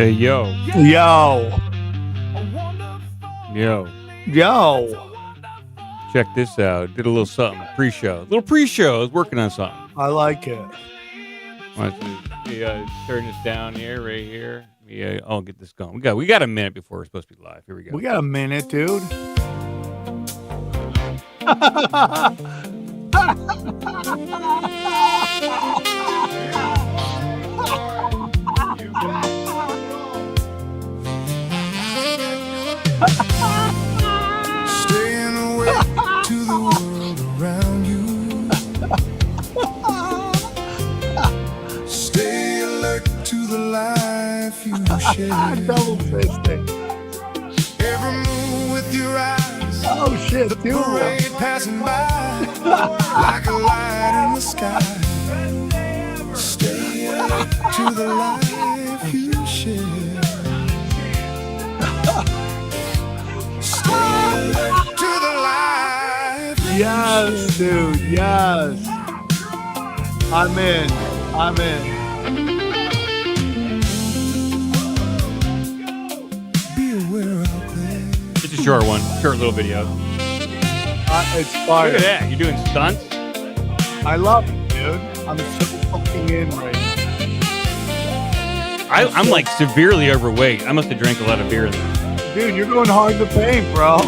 Hey, yo. Yo. Yo. Yo. Check this out. Did a little something. Pre-show. Little pre-show. I was working on something. I like it. Let's turn this down here, right here. I'll get this going. We got a minute before we're supposed to be live. Here we go. We got a minute, dude. Staying awake to the world around you. Stay alert to the life you share. Double fisting. Every move with your eyes. Oh shit, The dude. parade passing by like a light in the sky. Stay alert to the life you share. Stay alert to the life you Yes, dude. Yes. I'm in. I'm in. be aware out there. Just a short one. Short little video. It's fire. Look at that. You're doing stunts? I love it, dude. I'm so fucking in right now. I'm like severely overweight. I must have drank a lot of beer. Dude, you're going hard to paint, bro.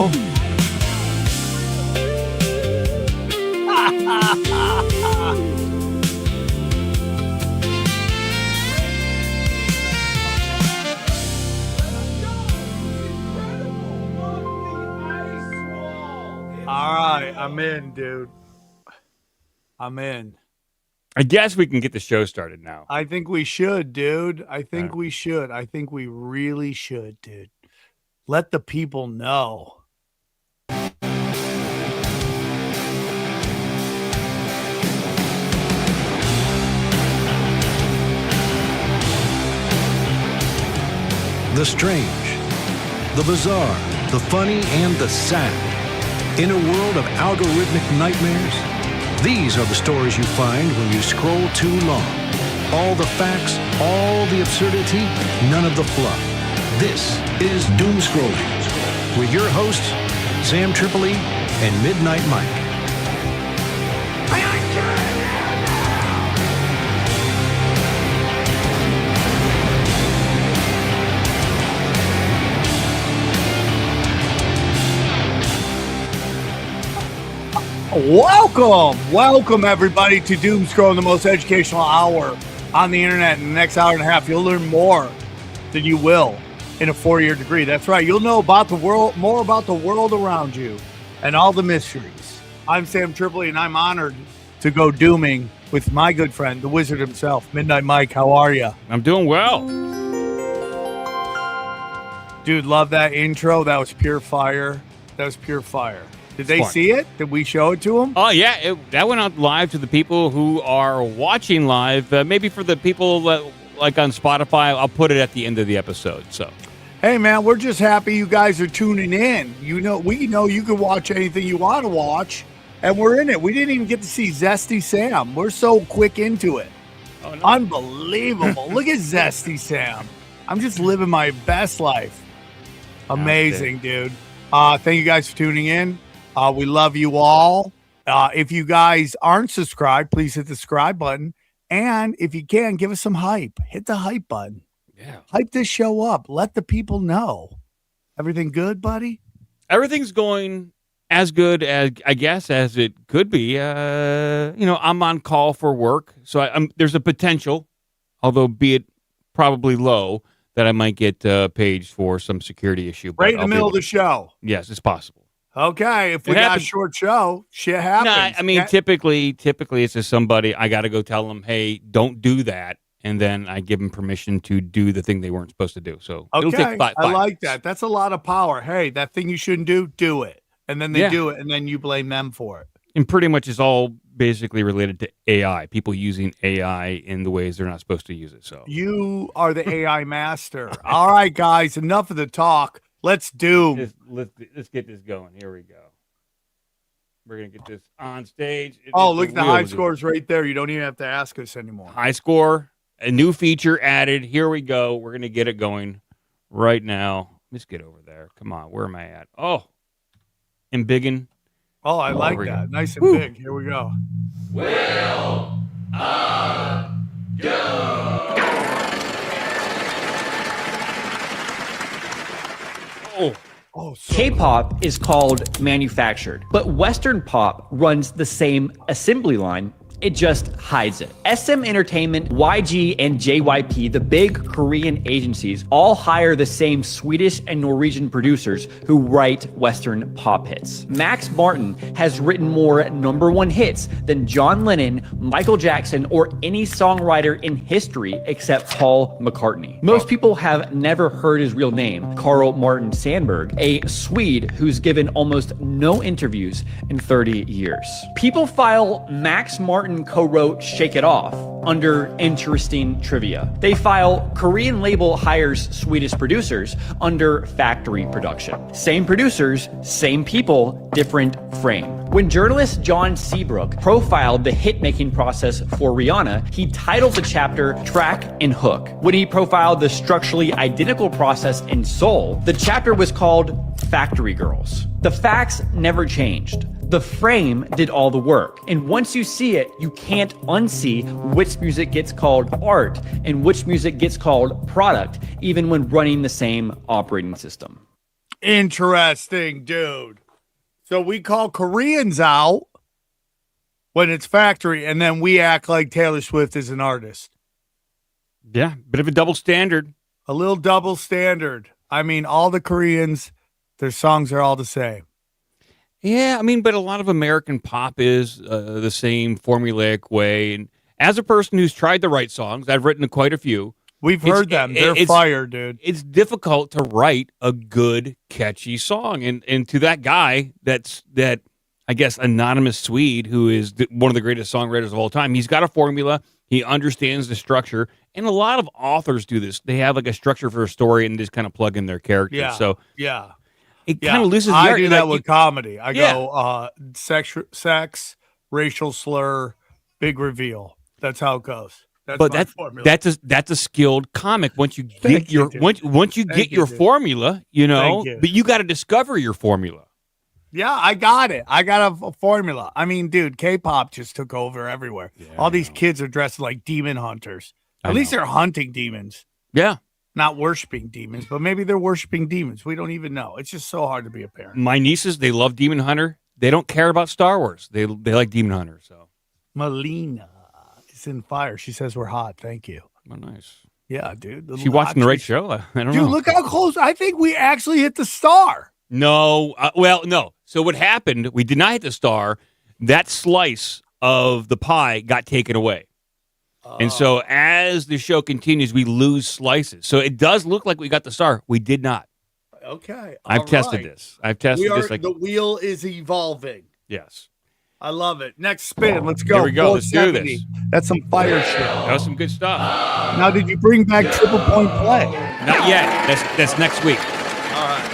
All right, I'm in, dude. I'm in. I guess we can get the show started now. I think we should, dude. I think Yeah. we should. I think we really should, dude. Let the people know. The strange, the bizarre, the funny, and the sad. In a world of algorithmic nightmares, these are the stories you find when you scroll too long. All the facts, all the absurdity, none of the fluff. This is Doomscrollin with your hosts, Sam Tripoli and Midnight Mike. Welcome everybody to Doomscrollin, the most educational hour on the internet. In the next hour and a half, you'll learn more than you will in a 4-year degree. That's right. You'll know about the world, more about the world around you and all the mysteries. I'm Sam Tripoli, and I'm honored to go dooming with my good friend, the wizard himself, Midnight Mike. How are you? I'm doing well. Dude, love that intro. That was pure fire. That was pure fire. Did they Fun. see it? Did we show it to them? Oh, yeah. That went out live to the people who are watching live. Maybe for the people like on Spotify, I'll put it at the end of the episode. So, Hey, man, we're just happy you guys are tuning in. You know, we know you can watch anything you want to watch, and we're in it. We didn't even get to see Zesty Sam. We're so quick into it. oh, no. Unbelievable. Look at Zesty Sam. I'm just living my best life. Amazing, dude. Thank you guys for tuning in. We love you all. If you guys aren't subscribed, please hit the subscribe button. And if you can, give us some hype. Hit the hype button. Yeah. Hype this show up. Let the people know. Everything good, buddy? Everything's going as good as I guess as it could be. I'm on call for work, so there's a potential, although be it probably low, that I might get paged for some security issue. But Right in the middle of the show. Yes, it's possible. Okay, if we It got a happens. short show, shit happens. Nah, I mean, Yeah. typically it's just somebody, I got to go tell them, hey, don't do that. And then I give them permission to do the thing they weren't supposed to do. So it'll Okay, take five I like minutes. that. That's a lot of power. Hey, that thing you shouldn't do it. And then they Yeah. do it, and then you blame them for it. And pretty much it's all basically related to AI, people using AI in the ways they're not supposed to use it. So You are the AI master. All right, guys, enough of the talk. Let's do. let's get this going. Here we go. We're going to get this on stage. Oh, look at the high scores right there. You don't even have to ask us anymore. High score. A new feature added. Here we go. We're going to get it going right now. Let's get over there. Come on. Where am I at? Oh, and biggin. Oh, I like that. Nice and big. Here we go. K-pop is called manufactured, but Western pop runs the same assembly line. It just hides it. SM Entertainment, YG, and JYP, the big Korean agencies, all hire the same Swedish and Norwegian producers who write Western pop hits. Max Martin has written more #1 hits than John Lennon, Michael Jackson, or any songwriter in history except Paul McCartney. Most people have never heard his real name, Carl Martin Sandberg, a Swede who's given almost no interviews in 30 years. People file Max Martin co-wrote Shake It Off under interesting trivia. They file Korean label hires Swedish producers under factory production. Same producers, same people, different frame. When journalist John Seabrook profiled the hit-making process for Rihanna, he titled the chapter Track and Hook. When he profiled the structurally identical process in Soul, the chapter was called Factory Girls. The facts never changed. The frame did all the work. And once you see it, you can't unsee which music gets called art and which music gets called product, even when running the same operating system. Interesting, dude. So we call Koreans out when it's factory, and then we act like Taylor Swift is an artist. Yeah, bit of a double standard. A little double standard. I mean, all the Koreans, their songs are all the same. Yeah, I mean, but a lot of American pop is the same formulaic way. And as a person who's tried to write songs, I've written quite a few. We've heard them. They're fire, dude. It's difficult to write a good, catchy song. And to that guy, that I guess, anonymous Swede, who is one of the greatest songwriters of all time, he's got a formula. He understands the structure. And a lot of authors do this. They have like a structure for a story and just kind of plug in their characters. Yeah. So yeah. It kind of loses the I art. do that with comedy. I Yeah. go sex, racial slur, big reveal. That's how it goes. That's a skilled comic. Once you get once you get your formula, but you got to discover your formula. Yeah, I got it. I got a formula. I mean, dude, K-pop just took over everywhere. Yeah, all these kids are dressed like demon hunters. At least they're hunting demons. Yeah. Not worshiping demons, but maybe they're worshiping demons. We don't even know. It's just so hard to be a parent. My nieces, they love Demon Hunter. They don't care about Star Wars. They like Demon Hunter. So Melina is in fire. She says we're hot. Thank you. Oh, nice. Yeah, dude. She watching the right show? I don't know. Dude, look how close. I think we actually hit the star. No. No. So what happened, we did not hit the star. That slice of the pie got taken away. And so as the show continues, we lose slices. So it does look like we got the star. We did not. Okay. I've tested this. The wheel is evolving. Yes. I love it. Next spin. Let's go. Here we go. Let's do this. That's some fire shit. That was some good stuff. Now, did you bring back triple point play? Not yet. That's next week. All right.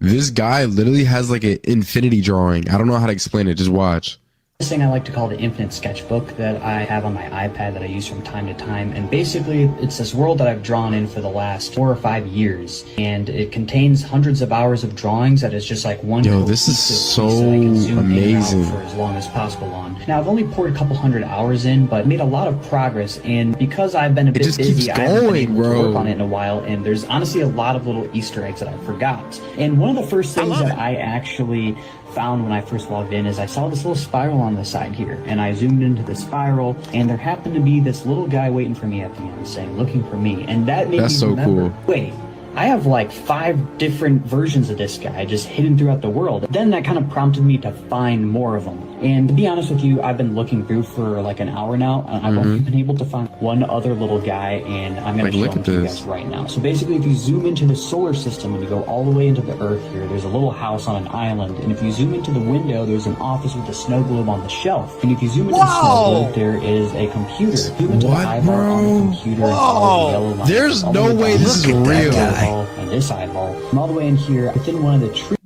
This guy literally has like an infinity drawing. I don't know how to explain it. Just watch. This thing I like to call the infinite sketchbook that I have on my iPad that I use from time to time. And basically, it's this world that I've drawn in for the last 4 or 5 years. And it contains hundreds of hours of drawings that is just like one. Yo, this is so amazing. For as long as possible on. Now, I've only poured a couple hundred hours in, but made a lot of progress. And because I've been a bit busy, I haven't been able to work on it in a while. And there's honestly a lot of little Easter eggs that I forgot. And one of the first things that I actually found when I first logged in is I saw this little spiral on the side here, and I zoomed into the spiral, and there happened to be this little guy waiting for me at the end saying, looking for me. And that made me remember, wait, I have like 5 different versions of this guy just hidden throughout the world. Then that kind of prompted me to find more of them. And to be honest with you, I've been looking through for like an hour now, and I've only been able to find one other little guy, and I'm going to show him to you guys right now. So basically, if you zoom into the solar system and you go all the way into the Earth here, there's a little house on an island. And if you zoom into the window, there's an office with a snow globe on the shelf. And if you zoom into the snow globe, there is a computer. Zoom into the eyeball on the computer and follow the yellow line. There's no way this is real. And this eyeball, and all the way in here, within one of the trees.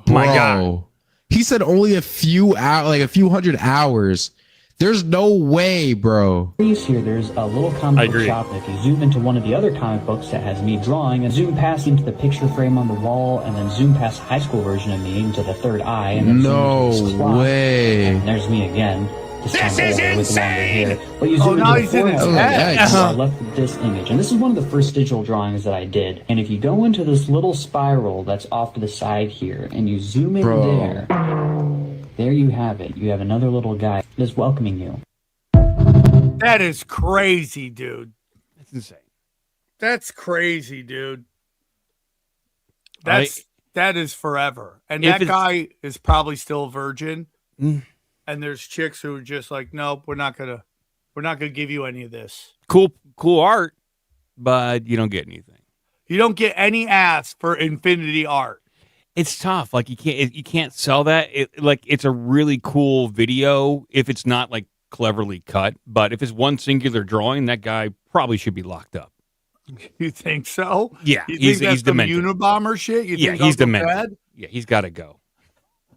My God. He said only a few hours, like a few hundred hours. There's no way, bro. Here, there's a little comic book shop. If you zoom into one of the other comic books that has me drawing, and zoom past into the picture frame on the wall, and then zoom past the high school version of me into the third eye, and then no zoom into this clock, way. and there's me again. This is insane! But you zoom into the head. I left this image, and this is one of the first digital drawings that I did. And if you go into this little spiral that's off to the side here, and you zoom in there you have it. You have another little guy that's welcoming you. That is crazy, dude. That's insane. That's crazy, dude. That is forever. And that guy is probably still a virgin. And there's chicks who are just like, nope, we're not gonna give you any of this. Cool art, but you don't get anything. You don't get any ass for infinity art. It's tough. Like you can't sell that. It's a really cool video if it's not like cleverly cut. But if it's one singular drawing, that guy probably should be locked up. You think so? Yeah, you think he's demented. Unabomber shit. You think he's demented. Fred? Yeah, he's got to go.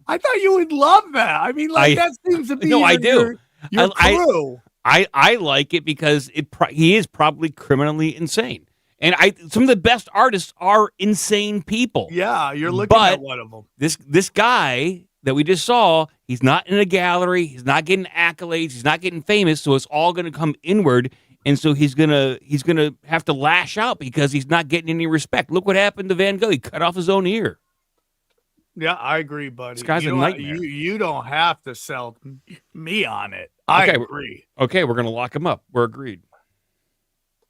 I thought you would love that. I mean, that seems to be no, I do. Your crew. I like it because he is probably criminally insane. And some of the best artists are insane people. Yeah, you're looking at one of them. This guy that we just saw, he's not in a gallery. He's not getting accolades. He's not getting famous. So it's all going to come inward. And so he's gonna have to lash out because he's not getting any respect. Look what happened to Van Gogh. He cut off his own ear. Yeah, I agree, buddy. This guy's a nightmare. You don't have to sell me on it. I agree. Okay, we're gonna lock him up. We're agreed.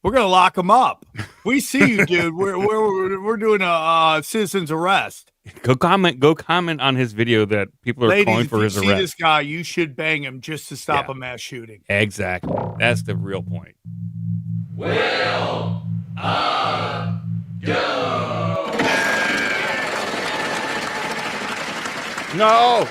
We're gonna lock him up. We see you, dude. We're doing a citizen's arrest. Go comment on his video that people are calling for his arrest. Ladies, if you see this guy, you should bang him just to stop a mass shooting. Exactly. That's the real point. Will go. No.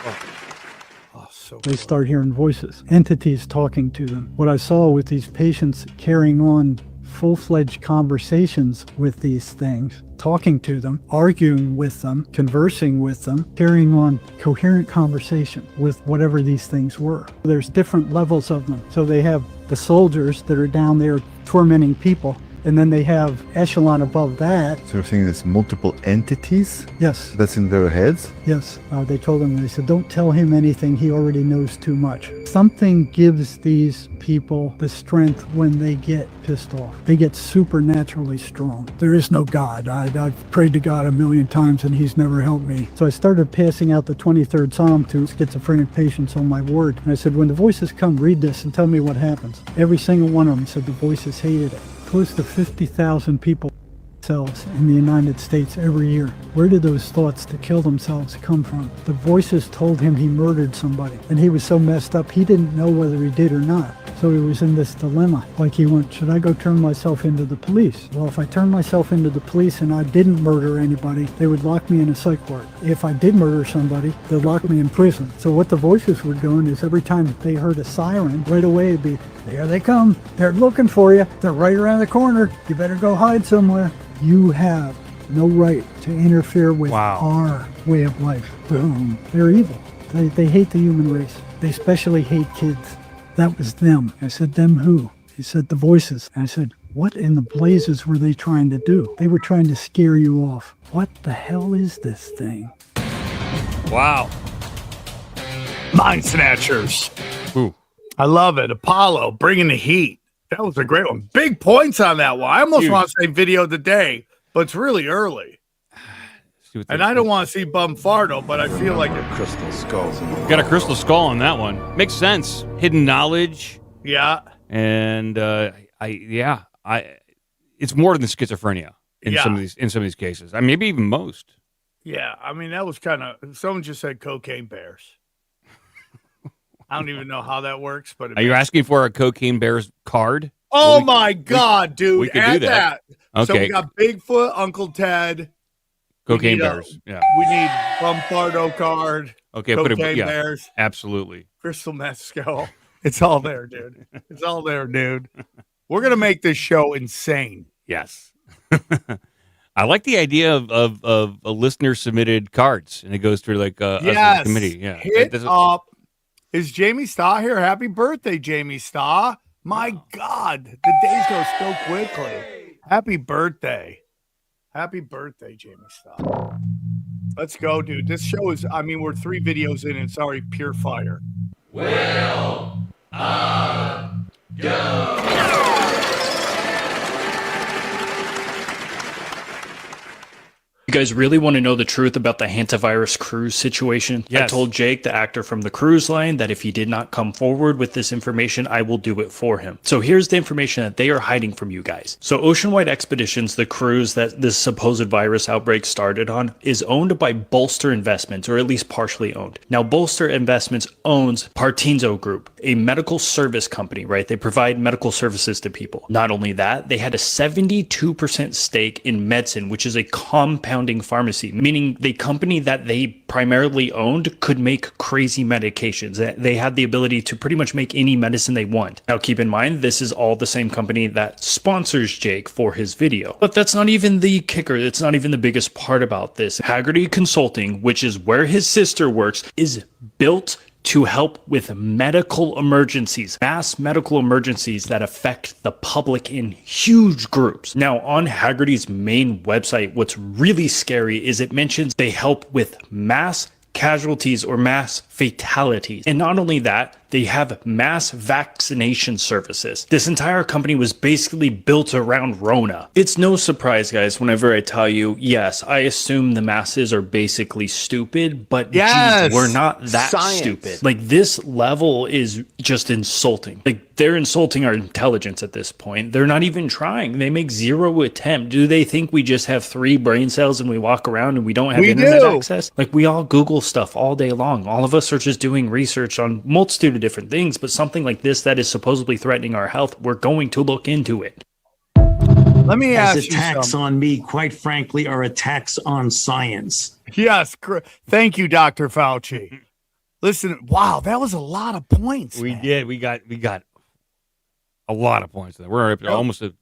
They start hearing voices, entities talking to them. What I saw with these patients carrying on full-fledged conversations with these things, talking to them, arguing with them, conversing with them, carrying on coherent conversation with whatever these things were. There's different levels of them. So they have the soldiers that are down there tormenting people, and then they have echelon above that. So you're saying there's multiple entities? Yes. That's in their heads? Yes. They told him, they said, don't tell him anything. He already knows too much. Something gives these people the strength when they get pissed off. They get supernaturally strong. There is no God. I've prayed to God a million times and he's never helped me. So I started passing out the 23rd Psalm to schizophrenic patients on my ward. And I said, when the voices come, read this and tell me what happens. Every single one of them said the voices hated it. Close to 50,000 people themselves in the United States every year. Where did those thoughts to kill themselves come from? The voices told him he murdered somebody, and he was so messed up he didn't know whether he did or not. So he was in this dilemma. Like he went, should I go turn myself into the police? Well, if I turned myself into the police and I didn't murder anybody, they would lock me in a psych ward. If I did murder somebody, they'd lock me in prison. So what the voices were doing is every time they heard a siren, right away it'd be, there they come. They're looking for you. They're right around the corner. You better go hide somewhere. You have no right to interfere with our way of life. Boom. They're evil. They hate the human race. They especially hate kids. That was them. I said, them who? He said, the voices. I said, what in the blazes were they trying to do? They were trying to scare you off. What the hell is this thing? Wow. Mind Snatchers. Ooh. I love it. Apollo, bringing the heat. That was a great one. Big points on that one. I almost want to say video of the day, but it's really early. And I don't want to see Bumfardo, but I feel like a crystal skull. Got a crystal skull on that one. Makes sense. Hidden knowledge. Yeah. And it's more than schizophrenia in some of these cases. I mean, maybe even most. Yeah. I mean, that was kind of, someone just said cocaine bears. I don't even know how that works, but are you asking for a Cocaine Bears card? Oh my God, dude! We could do that. Okay. So we got Bigfoot, Uncle Ted, Cocaine Bears. Yeah, we need Bumfardo card. Okay, Cocaine Bears. Absolutely. Crystal Mezcal. It's all there, dude. It's all there, dude. We're gonna make this show insane. Yes. I like the idea of a listener submitted cards, and it goes through like a committee. Yeah, hit up Is Jamie Starr here? Happy birthday, Jamie Starr. My God, the days go so quickly. Happy birthday. Happy birthday, Jamie Starr. Let's go, dude. This show is, I mean, we're 3 videos in and it's already pure fire. Will go. You guys really want to know the truth about the hantavirus cruise situation? Yes. I told Jake, the actor from the cruise line, that if he did not come forward with this information, I will do it for him. So here's the information that they are hiding from you guys. So Oceanwide Expeditions, the cruise that this supposed virus outbreak started on, is owned by Bolster Investments, or at least partially owned. Now, Bolster Investments owns Partinzo Group, a medical service company, right? They provide medical services to people. Not only that, they had a 72% stake in Medicine, which is a compounding pharmacy, meaning the company that they primarily owned could make crazy medications. They had the ability to pretty much make any medicine they want. Now, keep in mind, this is all the same company that sponsors Jake for his video. But that's not even the kicker. It's not even the biggest part about this. Haggerty Consulting, which is where his sister works, is built to help with medical emergencies, mass medical emergencies that affect the public in huge groups. Now, on Haggerty's main website, what's really scary is it mentions they help with mass casualties or mass fatalities. And not only that, they have mass vaccination services. This entire company was basically built around Rona. It's no surprise, guys, whenever I tell you, yes, I assume the masses are basically stupid, but geez, we're not that stupid. Like, this level is just insulting. Like, they're insulting our intelligence at this point. They're not even trying. They make zero attempt. Do they think we just have 3 brain cells and we walk around and we don't have internet access? Like, we all Google stuff all day long. All of us are just doing research on multitude of different things, but something like this that is supposedly threatening our health, we're going to look into it. Let me ask you attacks on me, quite frankly, are attacks on science. Yes. Thank you, Dr. Fauci. Listen, wow, that was a lot of points. We did. We got a lot of points. We're up to almost a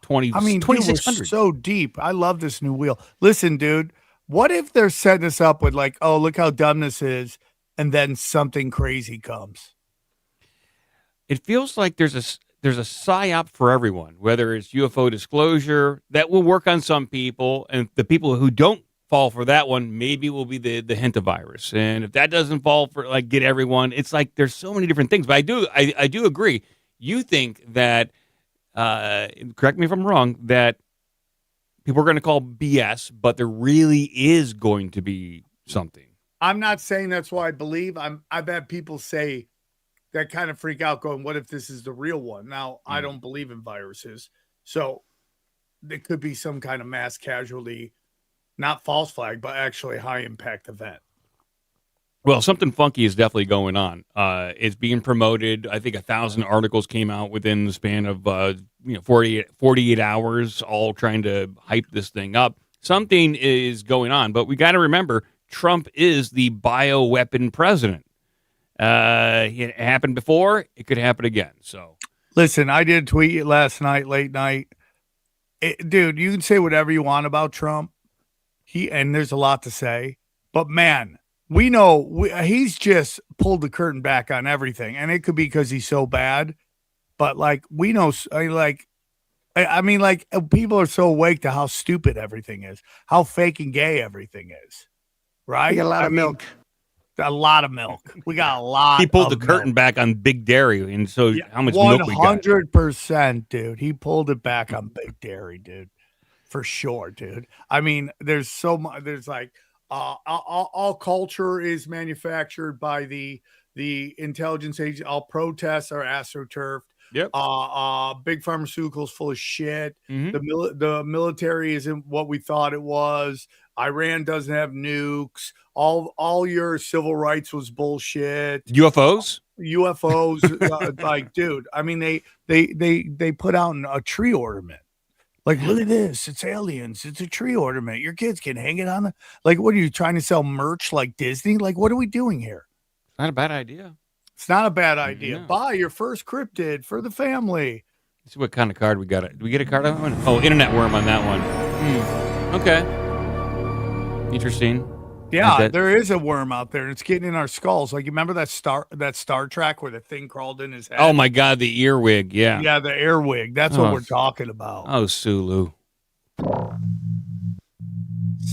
20. I mean, 2,600. So deep. I love this new wheel. Listen, dude, what if they're setting us up with like, oh, look how dumb this is, and then something crazy comes? It feels like there's a psyop for everyone, whether it's UFO disclosure that will work on some people, and the people who don't fall for that one maybe will be the hantavirus. And if that doesn't fall for like get everyone, it's like there's so many different things. But I do agree. You think that correct me if I'm wrong, that people are going to call BS, but there really is going to be something. I'm not saying that's what I believe. I've had people say that kind of freak out going, what if this is the real one? Now, I don't believe in viruses. So there could be some kind of mass casualty, not false flag, but actually high impact event. Well, something funky is definitely going on. It's being promoted. I think 1,000 articles came out within the span of 48 hours, all trying to hype this thing up. Something is going on, but we got to remember Trump is the bioweapon president. It happened before. It could happen again. So, listen, I did tweet it last night, late night. Dude, you can say whatever you want about Trump. And there's a lot to say, but man, we know he's just pulled the curtain back on everything, and it could be because he's so bad. But like we know, I mean, people are so awake to how stupid everything is, how fake and gay everything is. Right? We got a lot of milk. A lot of milk. We got a lot. He pulled the curtain back on Big Dairy, and so how much milk we got? 100%, dude. He pulled it back on Big Dairy, dude, for sure, dude. I mean, there's so much. There's like all culture is manufactured by the intelligence agency. All protests are astroturfed. Yep. Big pharmaceuticals full of shit. Mm-hmm. The military isn't what we thought it was. Iran doesn't have nukes. All your civil rights was bullshit. UFOs, like, dude. I mean, they put out a tree ornament. Like, look at this. It's aliens. It's a tree ornament. Your kids can hang it on the. Like, what are you trying to sell merch like Disney? Like, what are we doing here? Not a bad idea. It's not a bad idea. No. Buy your first cryptid for the family. Let's see what kind of card we got. Do we get a card on that one? Oh, internet worm on that one. Okay. Interesting. Yeah, there is a worm out there. It's getting in our skulls. Like, you remember that Star Trek where the thing crawled in his head? Oh my God, the earwig. Yeah. Yeah, the earwig. That's what we're talking about. Oh, Sulu.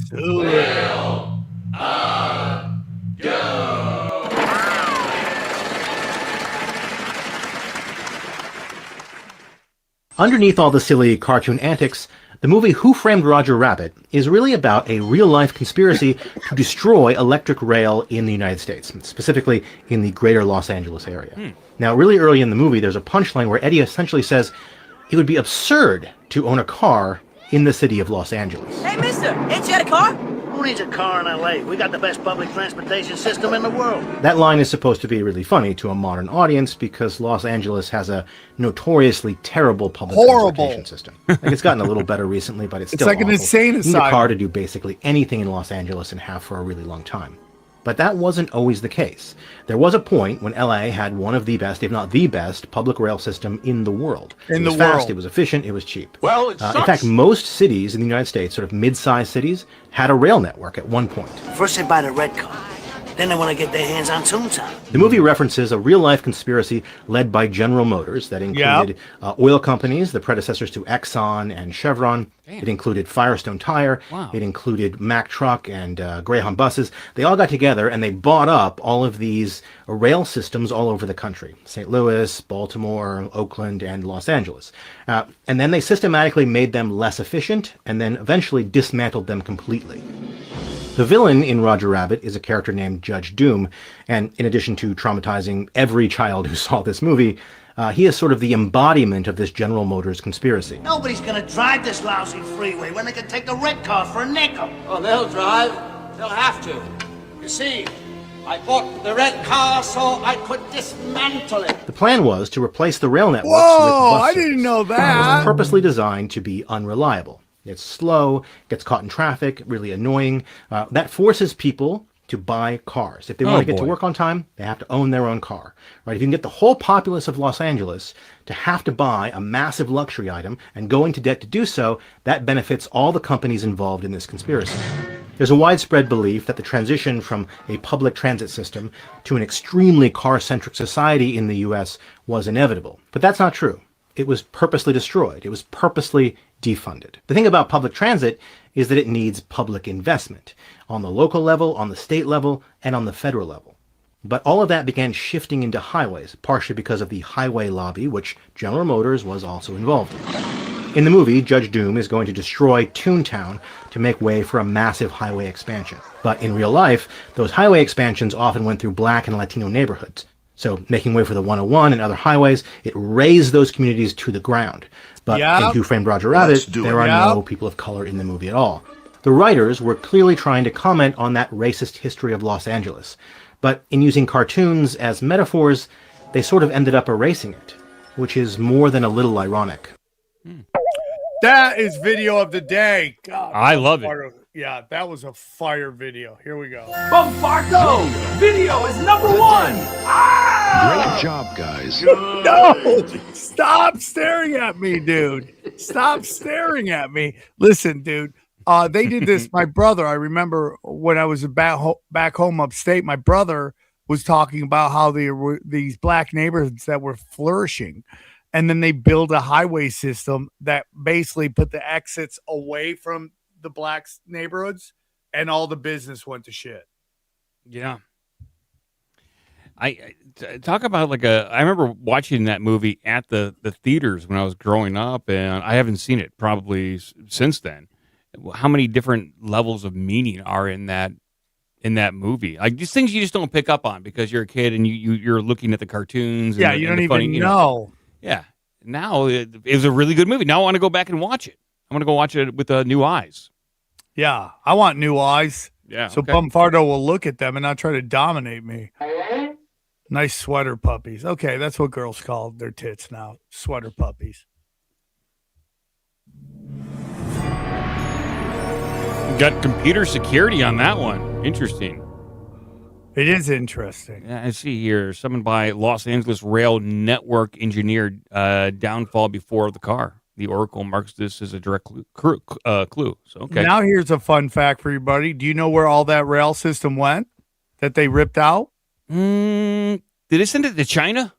Sulu. Underneath all the silly cartoon antics, the movie Who Framed Roger Rabbit is really about a real-life conspiracy to destroy electric rail in the United States, specifically in the greater Los Angeles area. Now, really early in the movie, there's a punchline where Eddie essentially says it would be absurd to own a car in the city of Los Angeles. Hey, mister, ain't you got a car? Who needs a car in L.A.? We got the best public transportation system in the world. That line is supposed to be really funny to a modern audience because Los Angeles has a notoriously terrible public transportation system. Like, it's gotten a little better recently, but it's still like awful. an insane asylum. You need a car to do basically anything in Los Angeles and have for a really long time. But that wasn't always the case. There was a point when LA had one of the best, if not the best, public rail system in the world. It was fast, it was efficient, it was cheap. Well, it sucks. In fact, most cities in the United States, sort of mid-sized cities, had a rail network at one point. First they buy the red car. Then they want to get their hands on Toontown. The movie references a real-life conspiracy led by General Motors that included oil companies, the predecessors to Exxon and Chevron. It included Firestone Tire. It included Mack Truck and Greyhound buses. They all got together and they bought up all of these rail systems all over the country. St. Louis, Baltimore, Oakland, and Los Angeles. And then they systematically made them less efficient and then eventually dismantled them completely. The villain in Roger Rabbit is a character named Judge Doom, and in addition to traumatizing every child who saw this movie, he is sort of the embodiment of this General Motors conspiracy. Nobody's gonna drive this lousy freeway when they can take the red car for a nickel. Oh, they'll drive. They'll have to. You see, I bought the red car so I could dismantle it. The plan was to replace the rail networks Whoa, with bus I didn't know It that. was purposely designed to be unreliable. It's slow, gets caught in traffic, really annoying. That forces people to buy cars. If they want to get to work on time, they have to own their own car. Right? If you can get the whole populace of Los Angeles to have to buy a massive luxury item and go into debt to do so, that benefits all the companies involved in this conspiracy. There's a widespread belief that the transition from a public transit system to an extremely car-centric society in the U.S. was inevitable. But that's not true. It was purposely destroyed. It was purposely defunded. The thing about public transit is that it needs public investment on the local level, on the state level, and on the federal level. But all of that began shifting into highways, partially because of the highway lobby, which General Motors was also involved in. In the movie, Judge Doom is going to destroy Toontown to make way for a massive highway expansion. But in real life, those highway expansions often went through Black and Latino neighborhoods. So making way for the 101 and other highways, it razed those communities to the ground. But in Who Framed Roger Rabbit, there are no people of color in the movie at all. The writers were clearly trying to comment on that racist history of Los Angeles. But in using cartoons as metaphors, they sort of ended up erasing it, which is more than a little ironic. That is video of the day. God, I love it. Yeah, that was a fire video. Here we go. Bombardo! Video is number one! Great job, guys. No! Stop staring at me, dude. Stop staring at me. Listen, dude. They did this. My brother, I remember when I was back home upstate, my brother was talking about how there were these black neighborhoods that were flourishing. And then they built a highway system that basically put the exits away from the black neighborhoods, and all the business went to shit. Yeah. I talk about I remember watching that movie at the theaters when I was growing up, and I haven't seen it probably since then. How many different levels of meaning are in that movie? Like these things you just don't pick up on because you're a kid and you're looking at the cartoons. Yeah, you don't even know. Yeah. Now it was a really good movie. Now I want to go back and watch it. I want to go watch it with new eyes. Yeah, I want new eyes. Yeah. So Bumfardo will look at them and not try to dominate me. Nice sweater puppies. Okay, that's what girls call their tits now. Sweater puppies. Got computer security on that one. Interesting. It is interesting. Yeah, I see here. Summoned by Los Angeles Rail Network engineered downfall before the car. The Oracle marks this as a direct clue. So, okay. Now here's a fun fact for you, buddy. Do you know where all that rail system went that they ripped out? Did they send it to China?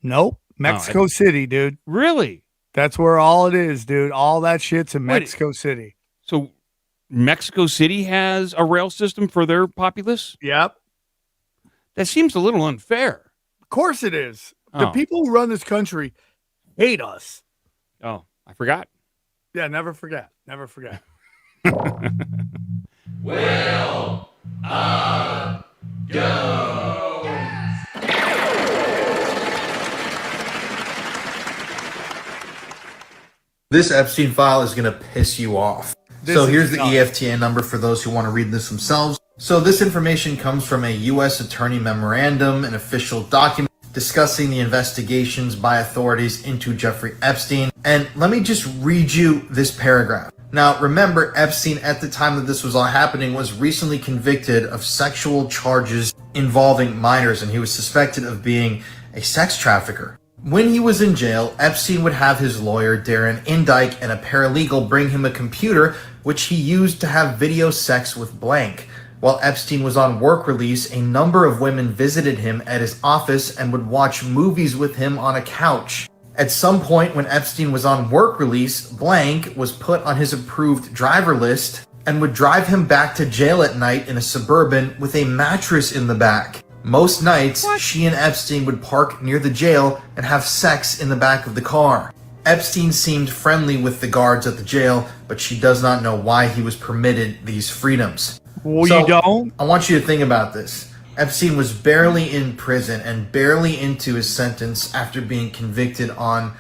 Nope. Mexico City, dude. Really? That's where all it is, dude. All that shit's in Mexico City. So Mexico City has a rail system for their populace? Yep. That seems a little unfair. Of course it is. The people who run this country hate us. Oh, I forgot. Yeah, never forget. Never forget. Will go. This Epstein file is going to piss you off. So here's the EFTA number for those who want to read this themselves. So this information comes from a U.S. Attorney Memorandum, an official document discussing the investigations by authorities into Jeffrey Epstein. And let me just read you this paragraph. Now, remember, Epstein, at the time that this was all happening, was recently convicted of sexual charges involving minors, and he was suspected of being a sex trafficker. When he was in jail, Epstein would have his lawyer, Darren Indyke, and a paralegal bring him a computer, which he used to have video sex with blank. While Epstein was on work release, a number of women visited him at his office and would watch movies with him on a couch. At some point when Epstein was on work release, blank was put on his approved driver list and would drive him back to jail at night in a Suburban with a mattress in the back. Most nights, she and Epstein would park near the jail and have sex in the back of the car. Epstein seemed friendly with the guards at the jail, but she does not know why he was permitted these freedoms. Well, you don't? I want you to think about this. Epstein was barely in prison and barely into his sentence after being convicted on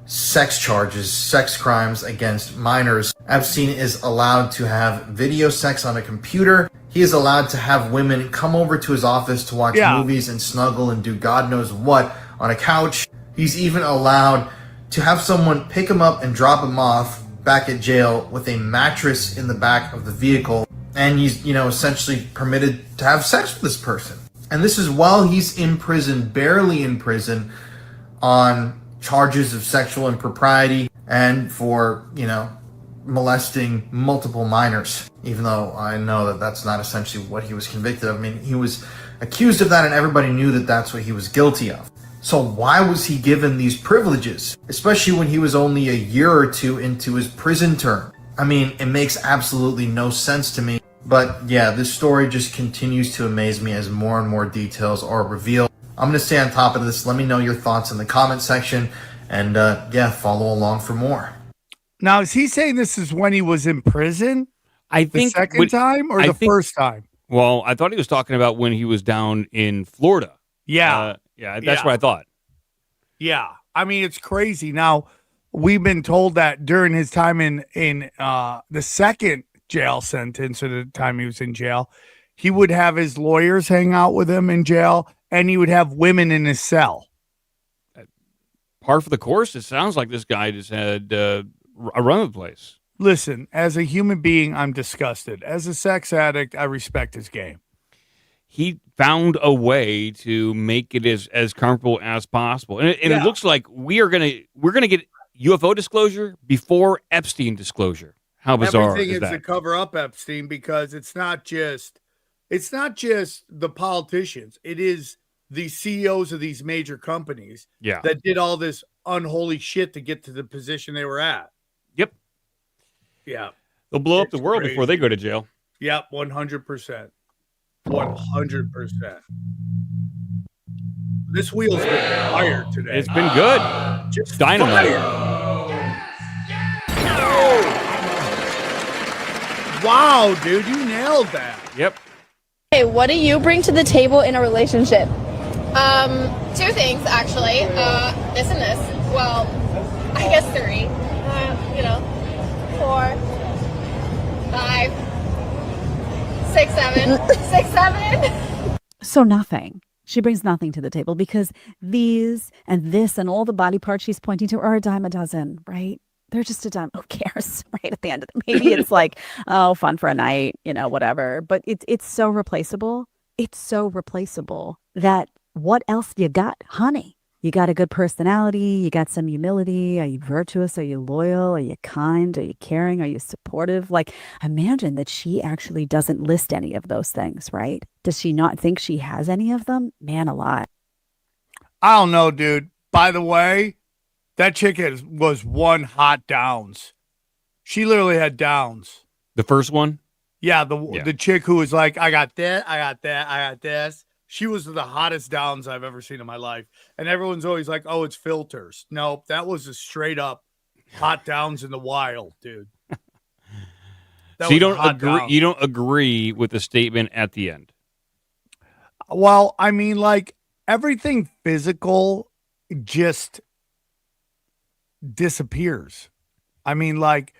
sex charges, sex crimes against minors. Epstein is allowed to have video sex on a computer. He is allowed to have women come over to his office to watch movies and snuggle and do God knows what on a couch. He's even allowed to have someone pick him up and drop him off back at jail with a mattress in the back of the vehicle. And he's, essentially permitted to have sex with this person. And this is while he's in prison, barely in prison, on charges of sexual impropriety and for, molesting multiple minors. Even though I know that that's not essentially what he was convicted of. I mean, he was accused of that and everybody knew that that's what he was guilty of. So why was he given these privileges? Especially when he was only a year or two into his prison term. I mean, it makes absolutely no sense to me. But yeah, this story just continues to amaze me as more and more details are revealed. I'm going to stay on top of this. Let me know your thoughts in the comment section. And follow along for more. Now, is he saying this is when he was in prison? I think the second time or the first time? Well, I thought he was talking about when he was down in Florida. Yeah. That's what I thought. Yeah. I mean, it's crazy. Now, we've been told that during his time in the second jail sentence, at the time he was in jail, he would have his lawyers hang out with him in jail, and he would have women in his cell. Par for the course. It sounds like this guy just had a run of the place. Listen, as a human being, I'm disgusted. As a sex addict, I respect his game. He found a way to make it as comfortable as possible, and it looks like we're gonna get UFO disclosure before Epstein disclosure. How bizarre Everything is that? to cover up Epstein, because it's not just the politicians. It is the CEOs of these major companies that did all this unholy shit to get to the position they were at. Yep. Yeah. They'll blow up the world before they go to jail. Yep, 100%. 100%. This wheel's been fired today. It's been good. Just dynamite. Wow, dude, you nailed that. Yep. Hey, what do you bring to the table in a relationship? Two things actually. This and this. Well, I guess three. 4, 5, 6, 7. 6, 7. So nothing. She brings nothing to the table because these and this and all the body parts she's pointing to are a dime a dozen, right? They're just a dime. Who cares, right? At the end of it, maybe it's like, oh, fun for a night, whatever. But it's so replaceable. It's so replaceable that what else you got, honey? You got a good personality. You got some humility. Are you virtuous? Are you loyal? Are you kind? Are you caring? Are you supportive? Like, imagine that she actually doesn't list any of those things, right? Does she not think she has any of them? Man alive. I don't know, dude. By the way, that chick was one hot downs. She literally had downs. The first one? Yeah, the chick who was like, I got that, I got that, I got this. She was the hottest downs I've ever seen in my life. And everyone's always like, oh, it's filters. Nope, that was a straight up hot downs in the wild, dude. So you don't agree with the statement at the end? Well, I mean, like, everything physical just disappears. I mean, like,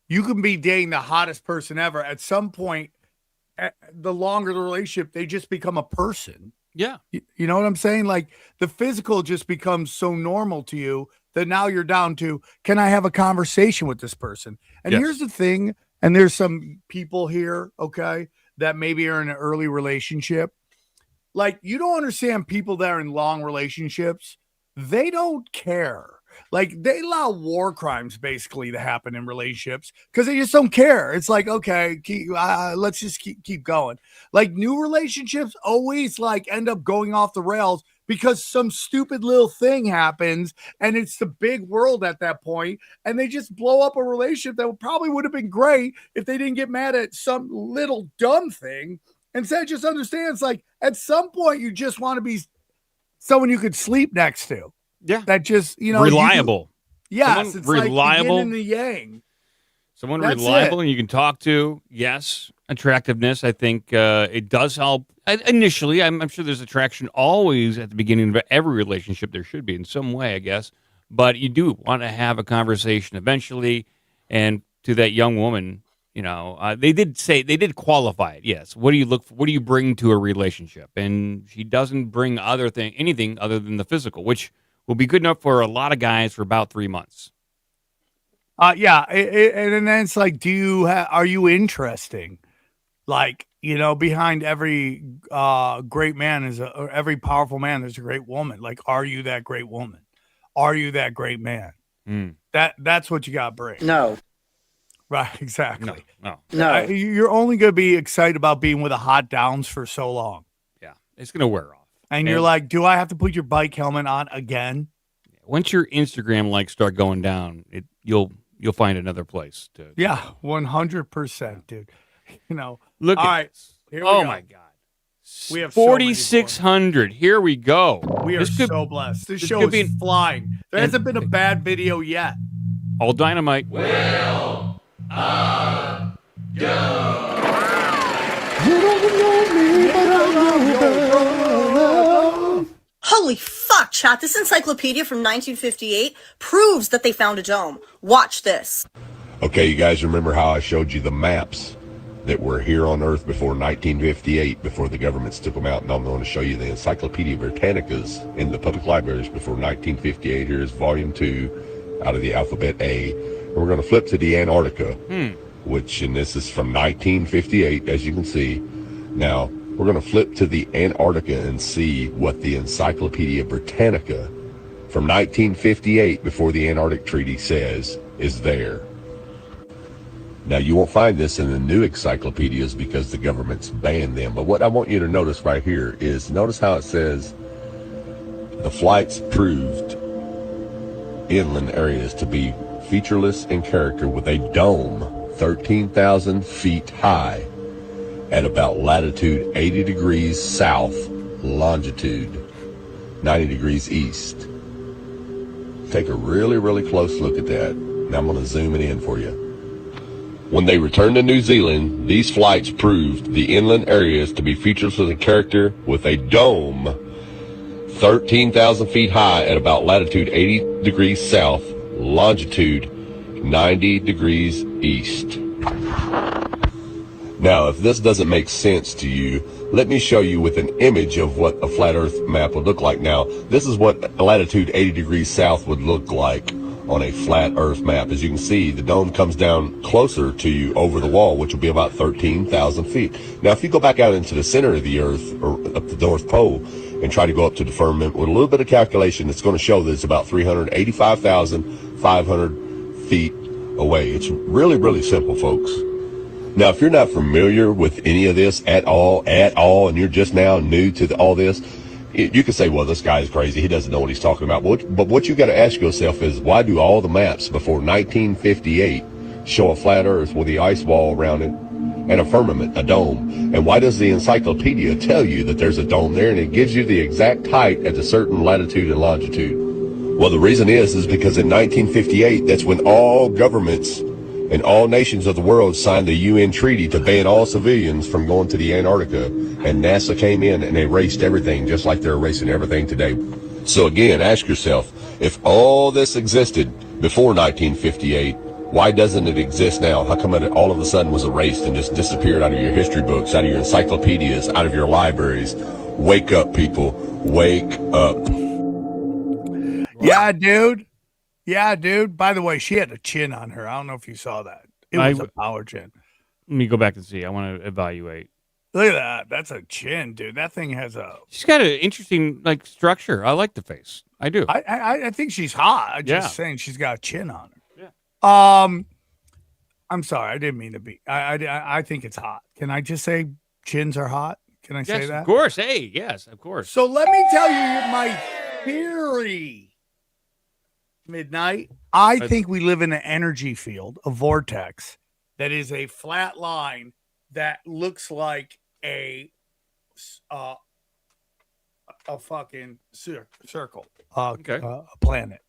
you can be dating the hottest person ever. At some point, the longer the relationship, they just become a person. Yeah. You know what I'm saying? Like, the physical just becomes so normal to you that now you're down to, can I have a conversation with this person? And here's the thing, and there's some people here, okay, that maybe are in an early relationship. Like, you don't understand people that are in long relationships. They don't care. Like, they allow war crimes basically to happen in relationships because they just don't care. It's like, okay, let's just keep going. Like, new relationships always like end up going off the rails because some stupid little thing happens and it's the big world at that point, and they just blow up a relationship that probably would have been great if they didn't get mad at some little dumb thing. Instead, just understands, like, at some point you just want to be someone you could sleep next to. Yeah. That just, reliable. Yes. It's reliable. Like the yin and the yang. Someone reliable and you can talk to. Yes. Attractiveness. I think it does help. Initially, I'm sure there's attraction always at the beginning of every relationship. There should be in some way, I guess. But you do want to have a conversation eventually. And to that young woman, they did qualify it. Yes. What do you bring to a relationship? And she doesn't bring anything other than the physical, which will be good enough for a lot of guys for about 3 months. Yeah. And then it's like, are you interesting? Like, behind every great man or every powerful man, there's a great woman. Like, are you that great woman? Are you that great man? That's what you got to bring. No. Right. Exactly. No. You're only going to be excited about being with a hot downs for so long. Yeah. It's going to wear off. And you're like, do I have to put your bike helmet on again? Once your Instagram likes start going down, you'll find another place to. Yeah, 100%, dude. Look all at right. this. Here Oh we go. my God. We have 4,600. Here we go. We are so blessed. This show is flying. There hasn't been a bad video yet. All dynamite. Will go. You don't know me, but I know you. Holy fuck, chat. This encyclopedia from 1958 proves that they found a dome. Watch this. Okay, you guys remember how I showed you the maps that were here on Earth before 1958, before the governments took them out? And I'm going to show you the Encyclopedia Britannicas in the public libraries before 1958. Here's volume 2 out of the alphabet A. And we're going to flip to the Antarctica, and this is from 1958, as you can see. Now, we're going to flip to the Antarctica and see what the Encyclopedia Britannica from 1958, before the Antarctic Treaty, says is there. Now, you won't find this in the new encyclopedias because the government's banned them. But what I want you to notice right here is, notice how it says the flights proved inland areas to be featureless in character with a dome 13,000 feet high at about latitude 80 degrees south, longitude 90 degrees east. Take a really, really close look at that. Now I'm going to zoom it in for you. When they returned to New Zealand, these flights proved the inland areas to be featureless in character with a dome 13,000 feet high at about latitude 80 degrees south, longitude 90 degrees east. Now, if this doesn't make sense to you, let me show you with an image of what a flat earth map would look like. Now, this is what latitude 80 degrees south would look like on a flat earth map. As you can see, the dome comes down closer to you over the wall, which will be about 13,000 feet. Now, if you go back out into the center of the earth, or up the North Pole, and try to go up to the firmament with a little bit of calculation that's going to show that it's about 385,500 feet away. It's really, really simple, folks. Now, if you're not familiar with any of this at all, and you're just now new to all this, you could say, well, this guy's crazy. He doesn't know what he's talking about. But what you got to ask yourself is, why do all the maps before 1958 show a flat Earth with the ice wall around it and a firmament, a dome? And why does the encyclopedia tell you that there's a dome there and it gives you the exact height at a certain latitude and longitude? Well, the reason is because in 1958, that's when all governments and all nations of the world signed the UN treaty to ban all civilians from going to the Antarctica, and NASA came in and erased everything, just like they're erasing everything today. So again, ask yourself, if all this existed before 1958, why doesn't it exist now? How come it all of a sudden was erased and just disappeared out of your history books, out of your encyclopedias, out of your libraries? Wake up, people. Wake up. Yeah, dude. Yeah, dude. By the way, she had a chin on her. I don't know if you saw that. It was a power chin. Let me go back and see. I want to evaluate. Look at that. That's a chin, dude. That thing has a... She's got an interesting structure. I like the face. I do. I think she's hot. I'm Yeah. just saying she's got a chin on her. Yeah. I'm sorry. I didn't mean to be. I think it's hot. Can I just say chins are hot? Can I say Yes, that? of course. Hey, yes, of course. So let me tell you my theory. Midnight. I think we live in an energy field, a vortex, that is a flat line that looks like a fucking circle, a planet.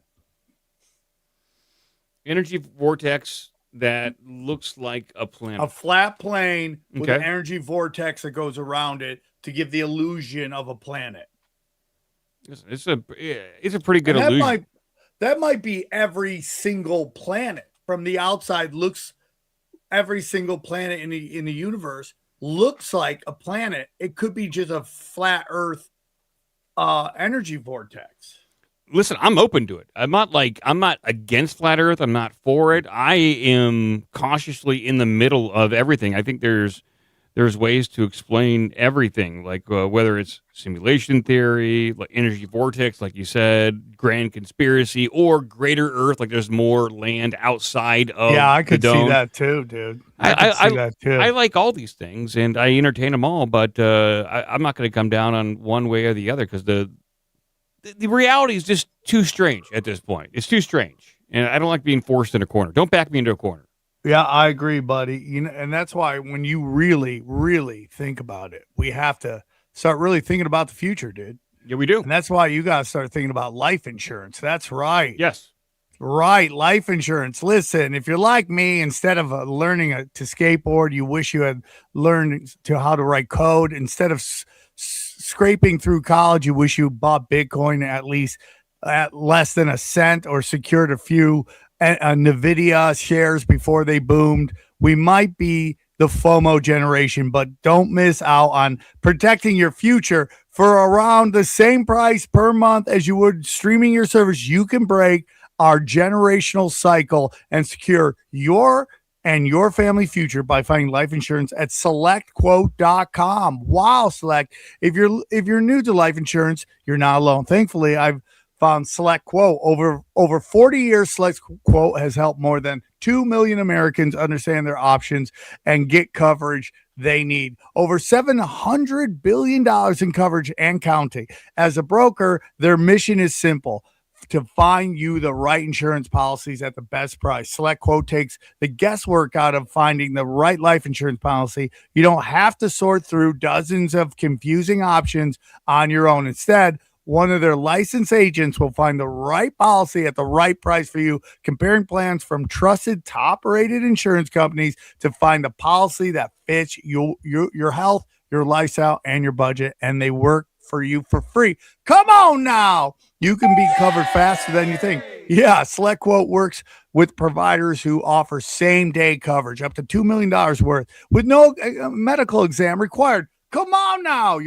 Energy vortex that looks like a planet. A flat plane with Okay. an energy vortex that goes around it to give the illusion of a planet. It's a pretty good And illusion. That might be every single planet from the outside. Looks every single planet in the universe looks like a planet. It could be just a flat Earth energy vortex. Listen, I'm open to it. I'm not against flat Earth. I'm not for it. I am cautiously in the middle of everything. I think there's ways to explain everything, like whether it's simulation theory, like energy vortex, like you said, grand conspiracy, or greater Earth, like there's more land outside of Yeah, I could the dome. see that too, dude. I could see that too. I like all these things, and I entertain them all, but I'm not going to come down on one way or the other because the reality is just too strange at this point. It's too strange, and I don't like being forced in a corner. Don't back me into a corner. Yeah, I agree, buddy. You know, and that's why when you really, really think about it, we have to start really thinking about the future, dude. Yeah, we do. And that's why you got to start thinking about life insurance. That's right. Yes. Right. Life insurance. Listen, if you're like me, instead of learning to skateboard, you wish you had learned how to write code. Instead of scraping through college, you wish you bought Bitcoin at least at less than a cent or secured a few NVIDIA shares before they boomed. We might be the FOMO generation, but don't miss out on protecting your future for around the same price per month as you would streaming your service. You can break our generational cycle and secure your and your family future by finding life insurance at SelectQuote.com. Wow, Select. If you're new to life insurance, you're not alone. Thankfully, I've found SelectQuote. Over 40 years, SelectQuote has helped more than 2 million Americans understand their options and get coverage they need. Over $700 billion in coverage and counting. As a broker, their mission is simple: to find you the right insurance policies at the best price. SelectQuote takes the guesswork out of finding the right life insurance policy. You don't have to sort through dozens of confusing options on your own. Instead, one of their licensed agents will find the right policy at the right price for you, comparing plans from trusted, top-rated insurance companies to find the policy that fits your health, your lifestyle, and your budget, and they work for you for free. Come on now. You can be covered faster than you think. Yeah, SelectQuote works with providers who offer same-day coverage, up to $2 million worth, with no medical exam required. Come on now.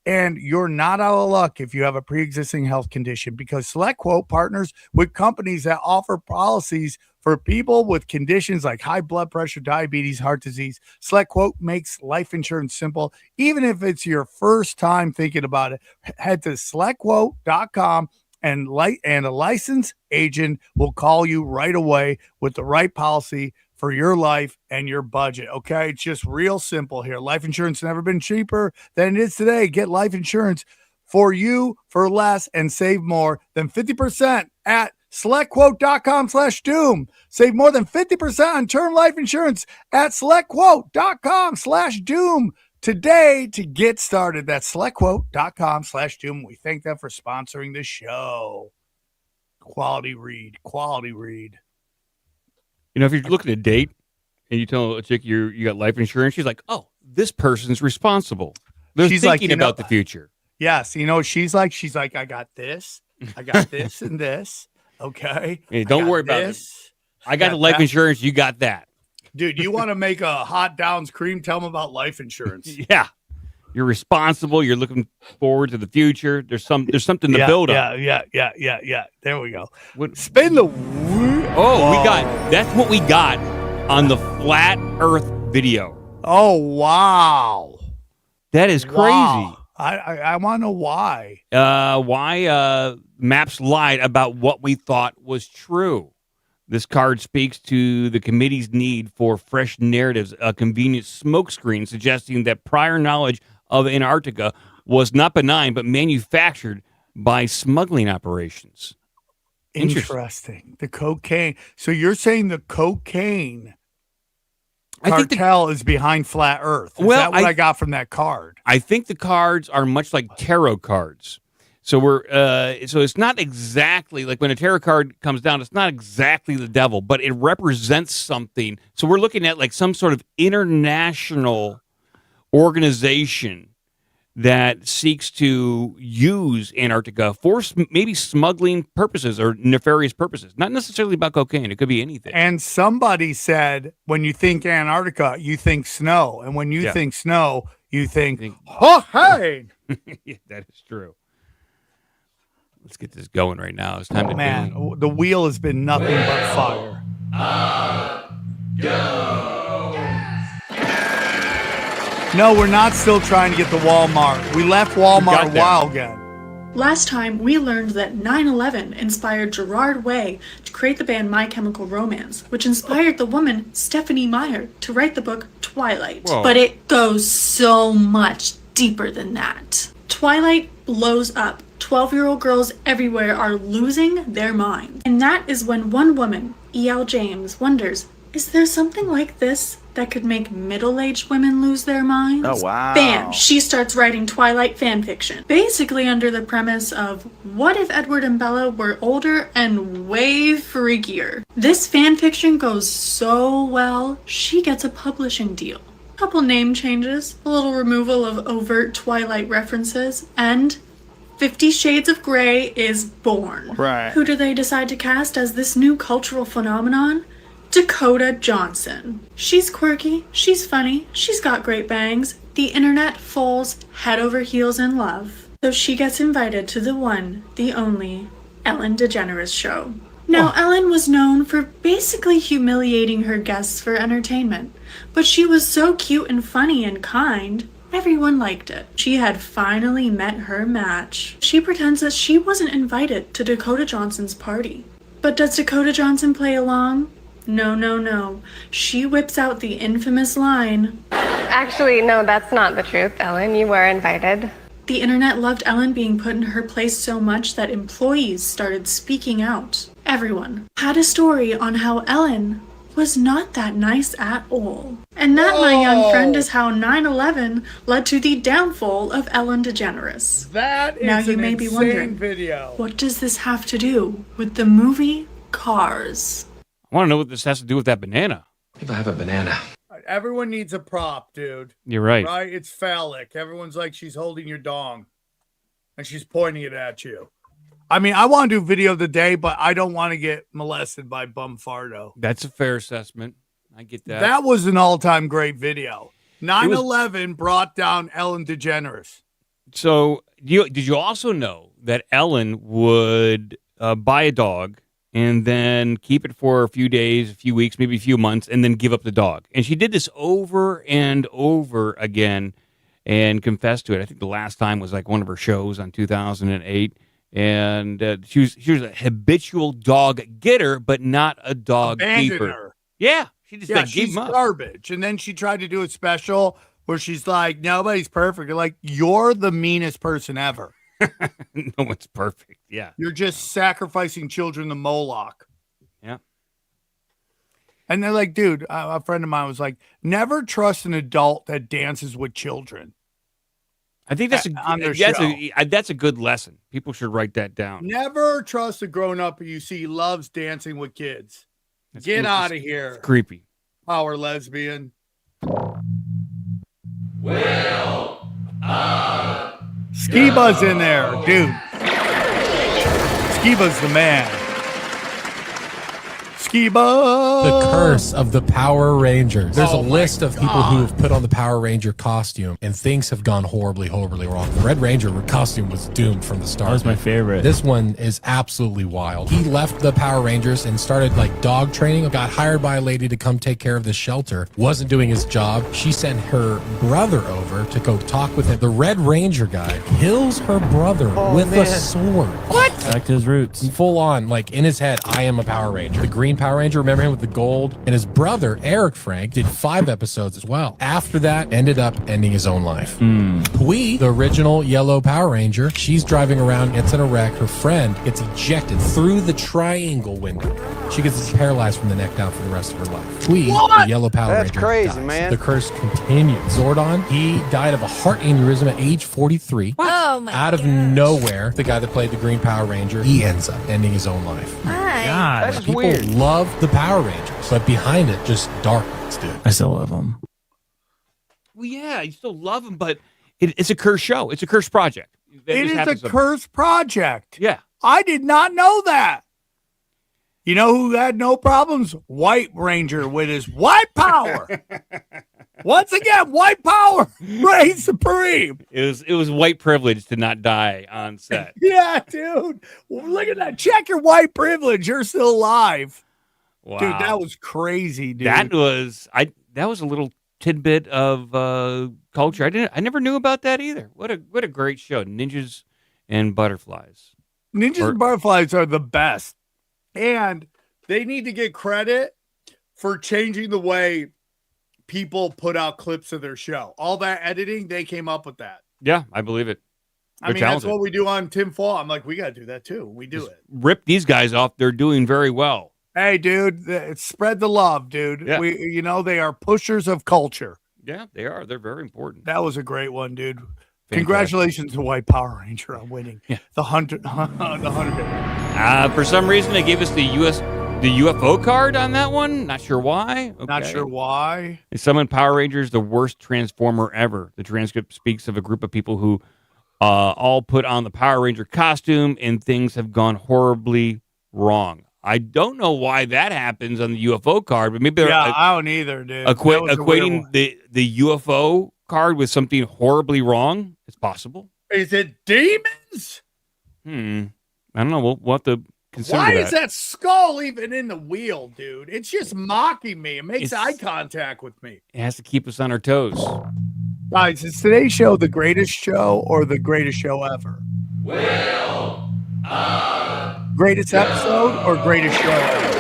And you're not out of luck if you have a pre-existing health condition, because SelectQuote partners with companies that offer policies for people with conditions like high blood pressure, diabetes, heart disease. SelectQuote makes life insurance simple, even if it's your first time thinking about it. Head to SelectQuote.com and a licensed agent will call you right away with the right policy for your life and your budget. Okay, it's just real simple here. Life insurance never been cheaper than it is today. Get life insurance for you for less and save more than 50% at SelectQuote.com/Doom. Save more than 50% on term life insurance at SelectQuote.com/Doom today to get started. That's SelectQuote.com/Doom. We thank them for sponsoring the show. Quality read. You know, if you're looking at a date and you tell a chick you got life insurance, she's like, "Oh, this person's responsible. They're thinking about the future." Yes, she's like, I got this, and this. Okay, hey, don't worry about this. I got the life insurance. You got that, dude. You want to make a hot Downs cream? Tell them about life insurance. Yeah, you're responsible. You're looking forward to the future. There's something to build on. Yeah. There we go. Spin the wheel. Oh, that's what we got on the flat Earth video. Oh wow, that is crazy. Wow. I want to know why. Why Maps lied about what we thought was true. This card speaks to the committee's need for fresh narratives, a convenient smokescreen suggesting that prior knowledge of Antarctica was not benign but manufactured by smuggling operations. Interesting. The cocaine. So you're saying the cocaine cartel is behind flat Earth? Is that what I got from that card? I think the cards are much like tarot cards. So so it's not exactly like when a tarot card comes down, it's not exactly the devil, but it represents something. So we're looking at like some sort of international organization that seeks to use Antarctica for maybe smuggling purposes or nefarious purposes. Not necessarily about cocaine. It could be anything. And somebody said, when you think Antarctica, you think snow. And when you think snow, you think, oh, hey. Yeah, that is true. Let's get this going right now. It's time to man, the wheel has been nothing but fire. No, we're not still trying to get to Walmart. We left Walmart a while ago. Last time, we learned that 9/11 inspired Gerard Way to create the band My Chemical Romance, which inspired the woman Stephanie Meyer to write the book Twilight. Whoa. But it goes so much deeper than that. Twilight blows up. 12-year-old girls everywhere are losing their mind. And that is when one woman, E.L. James, wonders, is there something like this that could make middle-aged women lose their minds? Oh, wow. Bam! She starts writing Twilight fanfiction. Basically under the premise of, what if Edward and Bella were older and way freakier? This fanfiction goes so well, she gets a publishing deal. Couple name changes, a little removal of overt Twilight references, and 50 Shades of Grey is born. Right. Who do they decide to cast as this new cultural phenomenon? Dakota Johnson. She's quirky, she's funny, she's got great bangs. The internet falls head over heels in love. So she gets invited to the one, the only, Ellen DeGeneres show. Now, Ellen was known for basically humiliating her guests for entertainment, but she was so cute and funny and kind, everyone liked it. She had finally met her match. She pretends that she wasn't invited to Dakota Johnson's party. But does Dakota Johnson play along? No. She whips out the infamous line. Actually, no, that's not the truth, Ellen. You were invited. The internet loved Ellen being put in her place so much that employees started speaking out. Everyone had a story on how Ellen was not that nice at all. And that, my young friend, is how 9/11 led to the downfall of Ellen DeGeneres. That is now you an may be insane wondering, video. what does this have to do with the movie Cars? I want to know what this has to do with that banana. If I have a banana. Everyone needs a prop, dude. You're right. Right? It's phallic. Everyone's like, she's holding your dong. And she's pointing it at you. I mean, I want to do video of the day, but I don't want to get molested by Bumfardo. That's a fair assessment. I get that. That was an all-time great video. 9/11 brought down Ellen DeGeneres. So did you also know that Ellen would buy a dog and then keep it for a few days, a few weeks, maybe a few months, and then give up the dog? And she did this over and over again and confessed to it. I think the last time was like one of her shows on 2008. And she was a habitual dog getter, but not a dog keeper. Her. Yeah, she just gave she's him up. Garbage. And then she tried to do a special where she's like, nobody's perfect. You're like, you're the meanest person ever. No one's perfect. Yeah, you're just sacrificing children to Moloch. Yeah. And they're like, dude, a friend of mine was like, never trust an adult that dances with children. I think that's a good lesson. People should write that down. Never trust a grown up you see loves dancing with kids. Get out of here. It's creepy. Power lesbian. Skiba's in there, dude. Skiba's the man. Skiba. The curse of the Power Rangers. There's a list of people who have put on the Power Ranger costume, and things have gone horribly, horribly wrong. The Red Ranger costume was doomed from the start. That was my favorite. This one is absolutely wild. He left the Power Rangers and started like dog training. Got hired by a lady to come take care of the shelter. Wasn't doing his job. She sent her brother over to go talk with him. The Red Ranger guy kills her brother with a sword. What? Back to his roots. Full on, like in his head, I am a Power Ranger. The Green Power Ranger, remember him with the gold? And his brother, Eric Frank, did 5 episodes as well. After that, ended up ending his own life. Pui, the original yellow Power Ranger, she's driving around, gets in a wreck. Her friend gets ejected through the triangle window. She gets paralyzed from the neck down for the rest of her life. Pui, the yellow Power Ranger, crazy, dies. man. The curse continues. Zordon, he died of a heart aneurysm at age 43. Oh my Out of nowhere, the guy that played the Green Power Ranger, he ends up ending his own life. God, That's People weird. love the Power Rangers, but behind it, just darkness, dude. I still love them. Well, yeah, you still love them, but it's a cursed show. It's a cursed project. It is a cursed project. Yeah. I did not know that. You know who had no problems? White Ranger with his white power. Once again, white power reigns supreme. It was white privilege to not die on set. Yeah, dude. Well, look at that. Check your white privilege. You're still alive. Wow. Dude, that was crazy, dude. That was a little tidbit of culture. I never knew about that either. What a great show. Ninjas and Butterflies. Ninjas and Butterflies are the best. And they need to get credit for changing the way people put out clips of their show. All that editing, they came up with that. Yeah, I believe it. I mean, that's what we do on Tim Fall. I'm like, we got to do that too. We do it. Rip these guys off. They're doing very well. Hey, dude, spread the love, dude. Yeah. They are pushers of culture. Yeah, they are. They're very important. That was a great one, dude. Fantastic. Congratulations to White Power Ranger on winning the 100. For some reason, they gave us the UFO card on that one. Not sure why. Okay. Not sure why. They summoned Power Rangers, the worst transformer ever. The transcript speaks of a group of people who all put on the Power Ranger costume, and things have gone horribly wrong. I don't know why that happens on the UFO card, but maybe they're I don't either, dude. Equating the UFO card with something horribly wrong. It's possible. Is it demons? I don't know. We'll have to consider Why that. is that skull even in the wheel, dude? It's just mocking me. It makes eye contact with me. It has to keep us on our toes. Guys, is today's show the greatest show or the greatest show ever? Greatest episode or greatest show ever?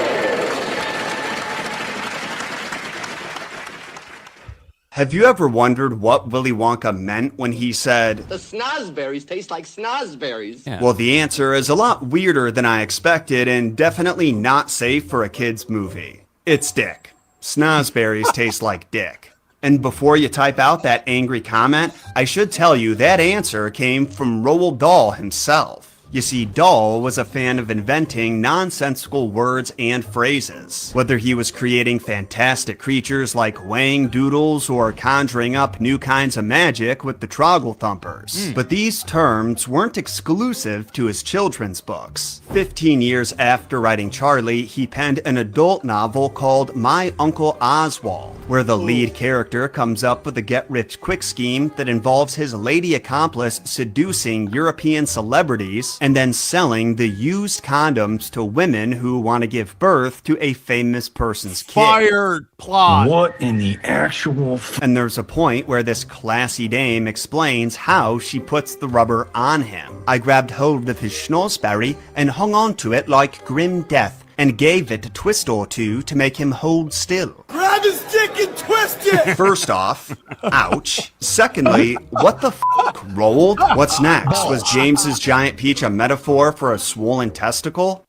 Have you ever wondered what Willy Wonka meant when he said, The snozberries taste like snozberries. Well, the answer is a lot weirder than I expected and definitely not safe for a kid's movie. It's dick. Snozberries taste like dick. And before you type out that angry comment, I should tell you that answer came from Roald Dahl himself. You see, Dahl was a fan of inventing nonsensical words and phrases. Whether he was creating fantastic creatures like Wang Doodles or conjuring up new kinds of magic with the Troggle Thumpers. But these terms weren't exclusive to his children's books. 15 years after writing Charlie, he penned an adult novel called My Uncle Oswald, where the lead character comes up with a get-rich-quick scheme that involves his lady accomplice seducing European celebrities and then selling the used condoms to women who want to give birth to a famous person's kid. Fired plot. What in the actual... And there's a point where this classy dame explains how she puts the rubber on him. I grabbed hold of his schnozzberry and hung on to it like grim death and gave it a twist or two to make him hold still. Grab his dick and twist it! First off, ouch. Secondly, what the f***, rolled? What's next? Was James's giant peach a metaphor for a swollen testicle?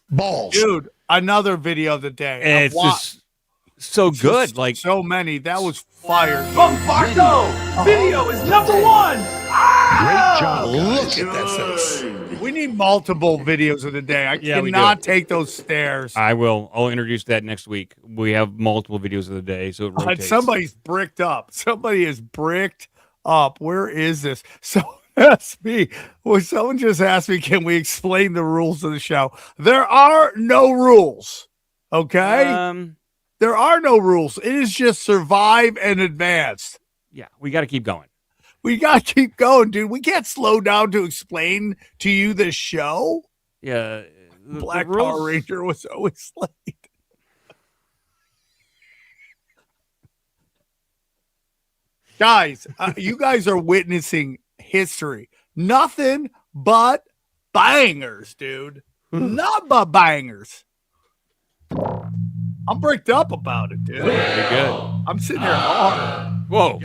Balls. Dude, another video of the day. It's just so good. Like so many. That was fire. Bombardo! Video is number one! Great job. Look at that face. We need multiple videos of the day. I cannot take those stairs. I'll introduce that next week. We have multiple videos of the day, so it rotates. Somebody's bricked up. Somebody is bricked up. Where is this? So ask me. Well, someone just asked me, can we explain the rules of the show? There are no rules. Okay? There are no rules. It is just survive and advance. Yeah, we got to keep going. We got to keep going, dude. We can't slow down to explain to you the show. Yeah. Black Power Ranger was always late. Guys, you guys are witnessing history. Nothing but bangers, dude. Not but bangers. I'm bricked up about it, dude. Pretty good. I'm sitting here hard. Whoa.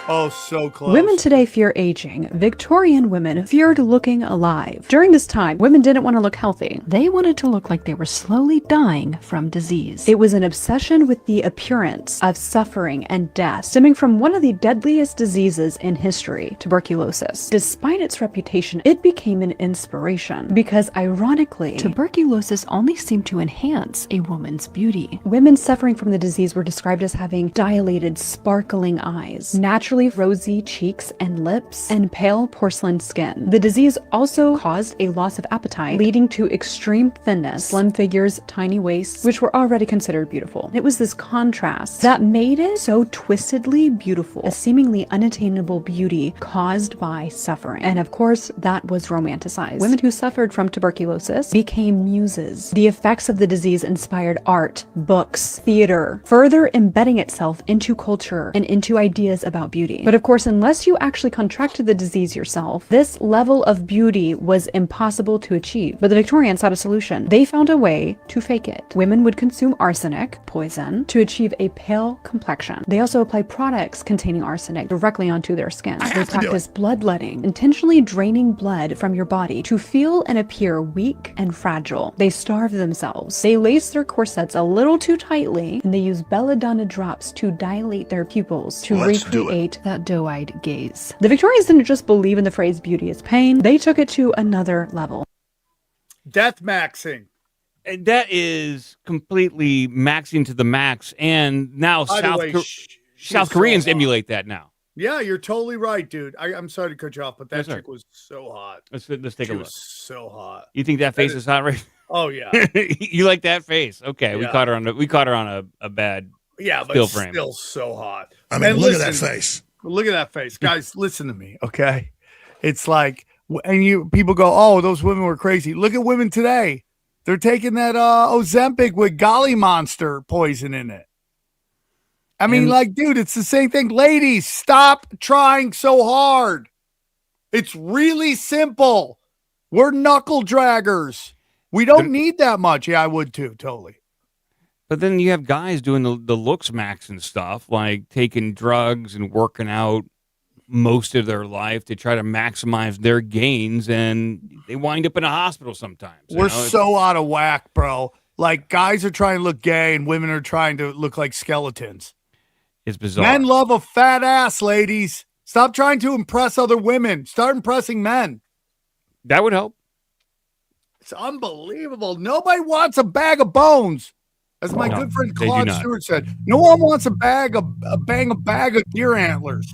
Oh, so close. Women today fear aging. Victorian women feared looking alive. During this time, women didn't want to look healthy. They wanted to look like they were slowly dying from disease. It was an obsession with the appearance of suffering and death, stemming from one of the deadliest diseases in history, tuberculosis. Despite its reputation, it became an inspiration because, ironically, tuberculosis only seemed to enhance a woman's beauty. Women suffering from the disease were described as having dilated, sparkling eyes, naturally rosy cheeks and lips, and pale porcelain skin. The disease also caused a loss of appetite, leading to extreme thinness, slim figures, tiny waists, which were already considered beautiful. It was this contrast that made it so twistedly beautiful, a seemingly unattainable beauty caused by suffering. And of course, that was romanticized. Women who suffered from tuberculosis became muses. The effects of the disease inspired art, books, theater, further embedding itself into culture and into ideas about beauty. But of course, unless you actually contracted the disease yourself, this level of beauty was impossible to achieve. But the Victorians had a solution. They found a way to fake it. Women would consume arsenic, poison, to achieve a pale complexion. They also applied products containing arsenic directly onto their skin. They practiced bloodletting, intentionally draining blood from your body to feel and appear weak and fragile. They starved themselves. They laced their corsets a little too tightly, and they used belladonna drops to dilate their pupils to recreate that doe-eyed gaze. The Victorians didn't just believe in the phrase beauty is pain, they took it to another level. Deathmaxing. And that is completely maxing to the max. And now South Koreans emulate that now. Yeah, you're totally right, dude. I'm sorry to cut you off, but that chick was so hot. Let's take a look. So hot. You think that face is hot, right? Oh yeah. You like that face? Okay, Yeah. we caught her on a bad but still it's frame. still so hot. I mean, And look at that listen, face. Look at that face, guys. Listen to me, okay? It's like, and people go, "Oh, those women were crazy." Look at women today; they're taking that Ozempic with Golly Monster poison in it. I mean, dude, it's the same thing. Ladies, stop trying so hard. It's really simple. We're knuckle draggers. We don't need that much. Yeah, I would too, totally. But then you have guys doing the looks max and stuff, like taking drugs and working out most of their life to try to maximize their gains, and they wind up in a hospital sometimes. We're so out of whack, bro. Like, guys are trying to look gay and women are trying to look like skeletons. is bizarre. Men love a fat ass, ladies. Stop trying to impress other women. Start impressing men. That would help. It's unbelievable. Nobody wants a bag of bones. As my good friend they do Claude not. Stewart said, no one wants a bag of deer antlers.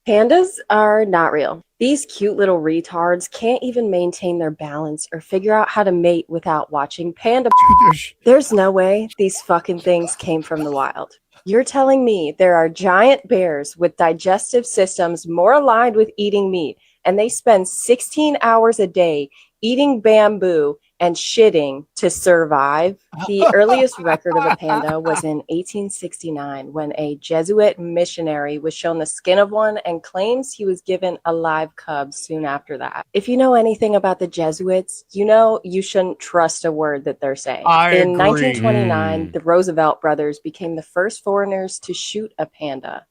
Pandas are not real. These cute little retards can't even maintain their balance or figure out how to mate without watching panda. There's no way these fucking things came from the wild. You're telling me there are giant bears with digestive systems more aligned with eating meat, and they spend 16 hours a day eating bamboo and shitting to survive? The earliest record of a panda was in 1869 when a Jesuit missionary was shown the skin of one and claims he was given a live cub soon after that. If you know anything about the Jesuits, you know you shouldn't trust a word that they're saying. In 1929, the Roosevelt brothers became the first foreigners to shoot a panda.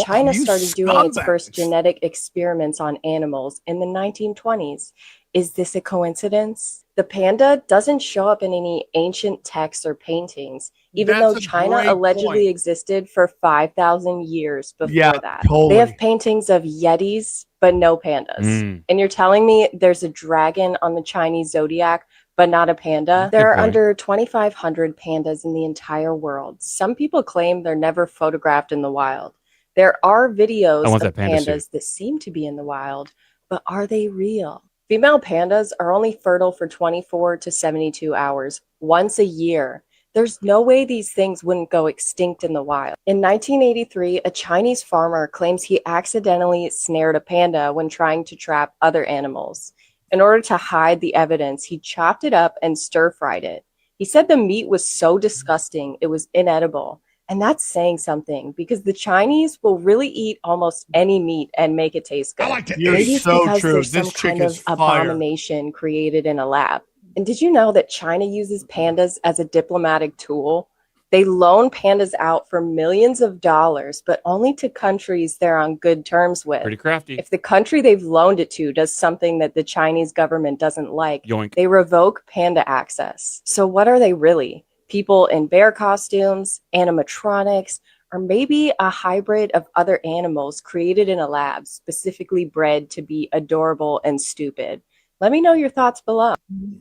China started doing its first genetic experiments on animals in the 1920s. Is this a coincidence? The panda doesn't show up in any ancient texts or paintings, even though China allegedly existed for 5,000 years before that. They have paintings of yetis, but no pandas. And you're telling me there's a dragon on the Chinese zodiac, but not a panda? There are under 2,500 pandas in the entire world. Some people claim they're never photographed in the wild. There are videos of pandas that seem to be in the wild, but are they real? Female pandas are only fertile for 24 to 72 hours, once a year. There's no way these things wouldn't go extinct in the wild. In 1983, a Chinese farmer claims he accidentally snared a panda when trying to trap other animals. In order to hide the evidence, he chopped it up and stir-fried it. He said the meat was so disgusting, it was inedible. And that's saying something, because the Chinese will really eat almost any meat and make it taste good. I like it. Maybe You're it's so because true. there's This some chick kind of is fire. abomination created in a lab. And did you know that China uses pandas as a diplomatic tool? They loan pandas out for millions of dollars, but only to countries they're on good terms with. Pretty crafty. If the country they've loaned it to does something that the Chinese government doesn't like, Yoink. they revoke panda access. So what are they really? People in bear costumes, animatronics, or maybe a hybrid of other animals created in a lab, specifically bred to be adorable and stupid. Let me know your thoughts below.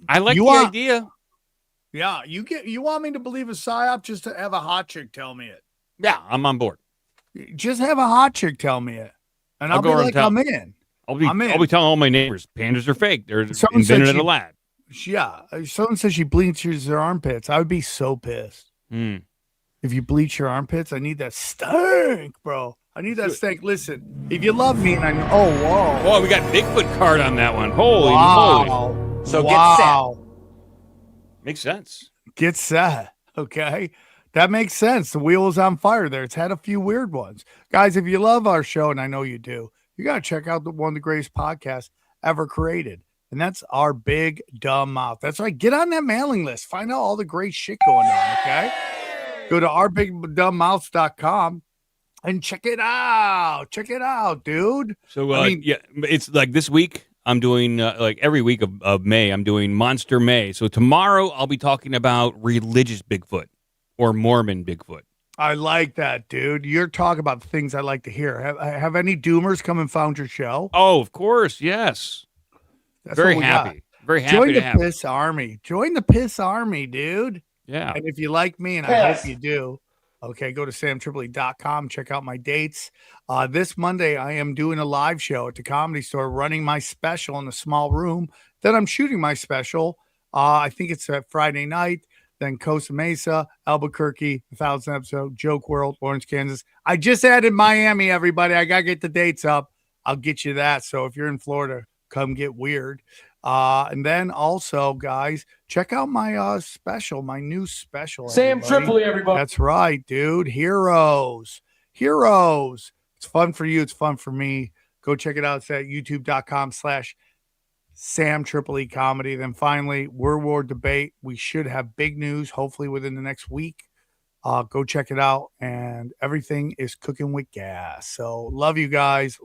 I like the idea. Yeah, you want me to believe a psyop just to have a hot chick tell me it? Yeah, I'm on board. Just have a hot chick tell me it, and I'll be like, I'm in. I'll be telling all my neighbors pandas are fake. They're Someone invented said in a lab. Yeah, someone says she bleaches her armpits. I would be so pissed. If you bleach your armpits, I need that stank, bro. I need that stank. Listen, if you love me, and I know, Oh, we got Bigfoot card on that one. Holy wow. moly! So get set. Makes sense. Get set. Okay, that makes sense. The wheel is on fire there. It's had a few weird ones, guys. If you love our show, and I know you do, you gotta check out one of the greatest podcasts ever created. And that's Our Big Dumb Mouth. That's right. Get on that mailing list. Find out all the great shit going on, okay? Go to ourbigdumbmouths.com and check it out. Check it out, dude. So, yeah, it's like this week, I'm doing, like every week of May, I'm doing Monster May. So tomorrow, I'll be talking about religious Bigfoot or Mormon Bigfoot. I like that, dude. You're talking about the things I like to hear. Have any doomers come and found your show? Oh, of course. Yes. That's Very what we happy. got. Very happy Join to the have Piss Army. Join the Piss Army, dude. Yeah. And if you like me, and I hope you do, okay, go to samtripoli.com. Check out my dates. This Monday, I am doing a live show at the Comedy Store, running my special in a small room. Then I'm shooting my special. I think it's Friday night. Then Costa Mesa, Albuquerque, 1,000 episode, Joke World, Lawerence, Kansas. I just added Miami, everybody. I got to get the dates up. I'll get you that. So if you're in Florida, come get weird. And then also, guys, check out my special, my new special. Sam Tripoli, everybody. That's right, dude. Heroes. It's fun for you. It's fun for me. Go check it out. It's at youtube.com/Sam Tripoli Comedy. Then finally, World War Debate. We should have big news, hopefully within the next week. Go check it out. And everything is cooking with gas. So love you guys.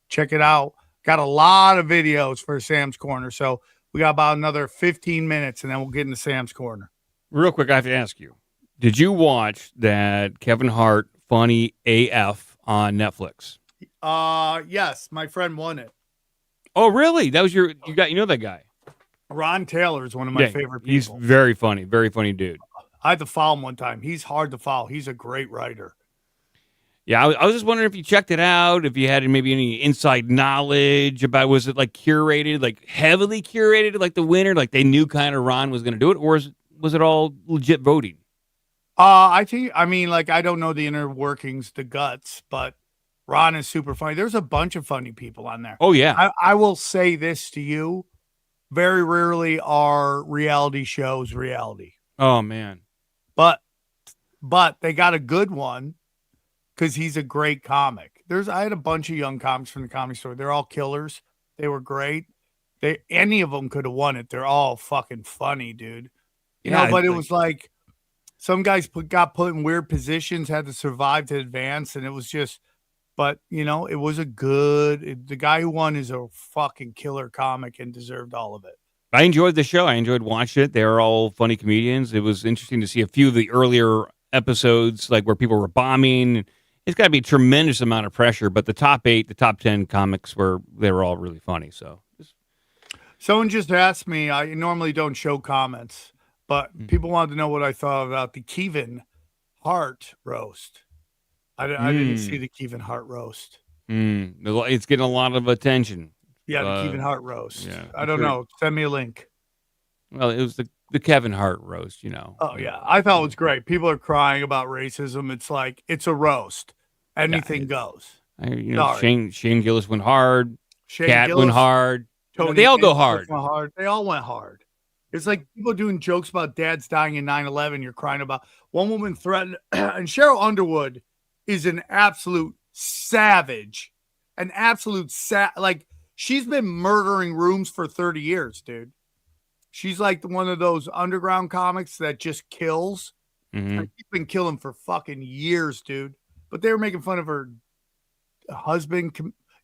Check it out. Got a lot of videos for Sam's Corner. So we got about another 15 minutes, and then we'll get into Sam's Corner. Real quick, I have to ask you, did you watch that Kevin Hart Funny AF on Netflix? Yes, my friend won it. Oh, really? That was you know that guy? Ron Taylor is one of my favorite people. He's very funny dude. I had to follow him one time. He's hard to follow. He's a great writer. Yeah, I was just wondering if you checked it out, if you had maybe any inside knowledge about, was it like curated, like heavily curated, like the winner, like they knew kind of Ron was going to do it, or was it all legit voting? I don't know the inner workings, the guts, but Ron is super funny. There's a bunch of funny people on there. Oh, yeah. I will say this to you. Very rarely are reality shows reality. Oh, man. But they got a good one because he's a great comic. I had a bunch of young comics from the Comedy Store. They're all killers. They were great. Any of them could have won it. They're all fucking funny, dude. But it was like some guys got put in weird positions, had to survive to advance, and it was just, but it was the guy who won is a fucking killer comic and deserved all of it. I enjoyed the show. I enjoyed watching it. They were all funny comedians. It was interesting to see a few of the earlier episodes, like where people were bombing. It's got to be a tremendous amount of pressure, but the top 8, the top 10 comics they were all really funny. So someone just asked me, I normally don't show comments, but people wanted to know what I thought about the Kevin Hart roast. I didn't see the Kevin Hart roast. It's getting a lot of attention. Yeah, the Kevin Hart roast. Yeah, I don't know. Send me a link. Well, it was the Kevin Hart roast, Oh, yeah. I thought it was great. People are crying about racism. It's like, it's a roast. Anything goes. Shane Gillis went hard. Kat Gillis, went hard. Tony they all go Went hard. hard. They all went hard. It's like people doing jokes about dads dying in 9/11. You're crying about one woman threatened. And Cheryl Underwood is an absolute savage. Like, she's been murdering rooms for 30 years, dude. She's like one of those underground comics that just kills. Mm-hmm. She's been killing for fucking years, dude. But they were making fun of her husband,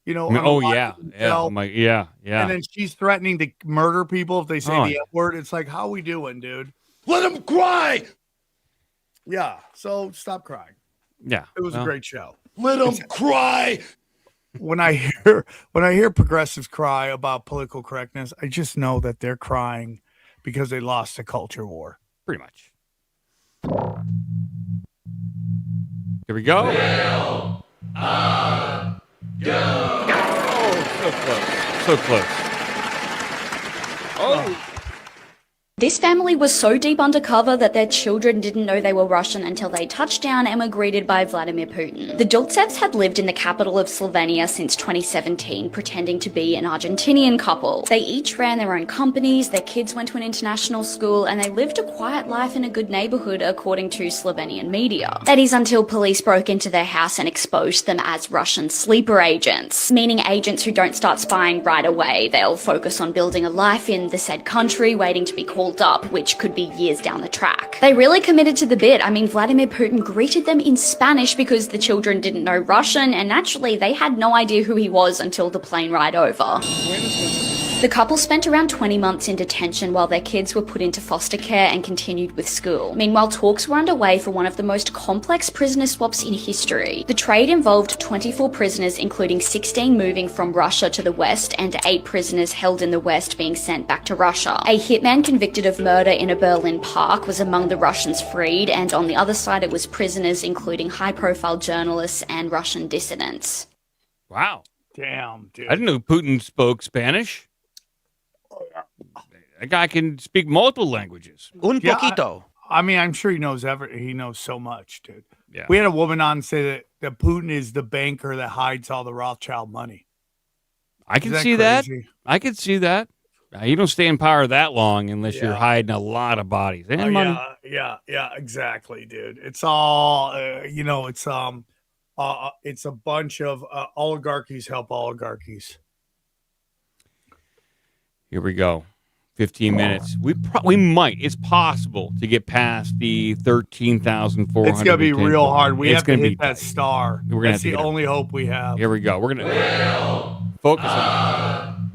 Oh, yeah. Yeah. And then she's threatening to murder people if they say the F word. It's like, how we doing, dude? Let him cry. Yeah. So stop crying. Yeah. It was a great show. Let him cry. When I hear progressives cry about political correctness, I just know that they're crying because they lost a culture war. Pretty much. Here we go. Oh, so close. Oh. This family was so deep undercover that their children didn't know they were Russian until they touched down and were greeted by Vladimir Putin. The Dulcevs had lived in the capital of Slovenia since 2017, pretending to be an Argentinian couple. They each ran their own companies, their kids went to an international school, and they lived a quiet life in a good neighborhood, according to Slovenian media. That is until police broke into their house and exposed them as Russian sleeper agents, meaning agents who don't start spying right away. They'll focus on building a life in the said country, waiting to be called up, which could be years down the track. They really committed to the bit. I mean, Vladimir Putin greeted them in Spanish because the children didn't know Russian, and naturally they had no idea who he was until the plane ride over. The couple spent around 20 months in detention while their kids were put into foster care and continued with school. Meanwhile, talks were underway for one of the most complex prisoner swaps in history. The trade involved 24 prisoners, including 16 moving from Russia to the West and 8 prisoners held in the West being sent back to Russia. A hitman convicted of murder in a Berlin park was among the Russians freed, and on the other side it was prisoners including high-profile journalists and Russian dissidents. Wow. Damn, dude. I didn't know Putin spoke Spanish. That guy can speak multiple languages. Un poquito. I mean, I'm sure he knows he knows so much, dude. Yeah. We had a woman on say that Putin is the banker that hides all the Rothschild money. I can see that. I can see that. You don't stay in power that long unless you're hiding a lot of bodies and money. Yeah, exactly, dude. It's all, it's a bunch of oligarchies help oligarchies. Here we go. 15 minutes. We might. It's possible to get past the 13,400. It's gonna be real hard. We have to hit that tight. star. That's the only hope we have. Here we go. We're gonna Focus on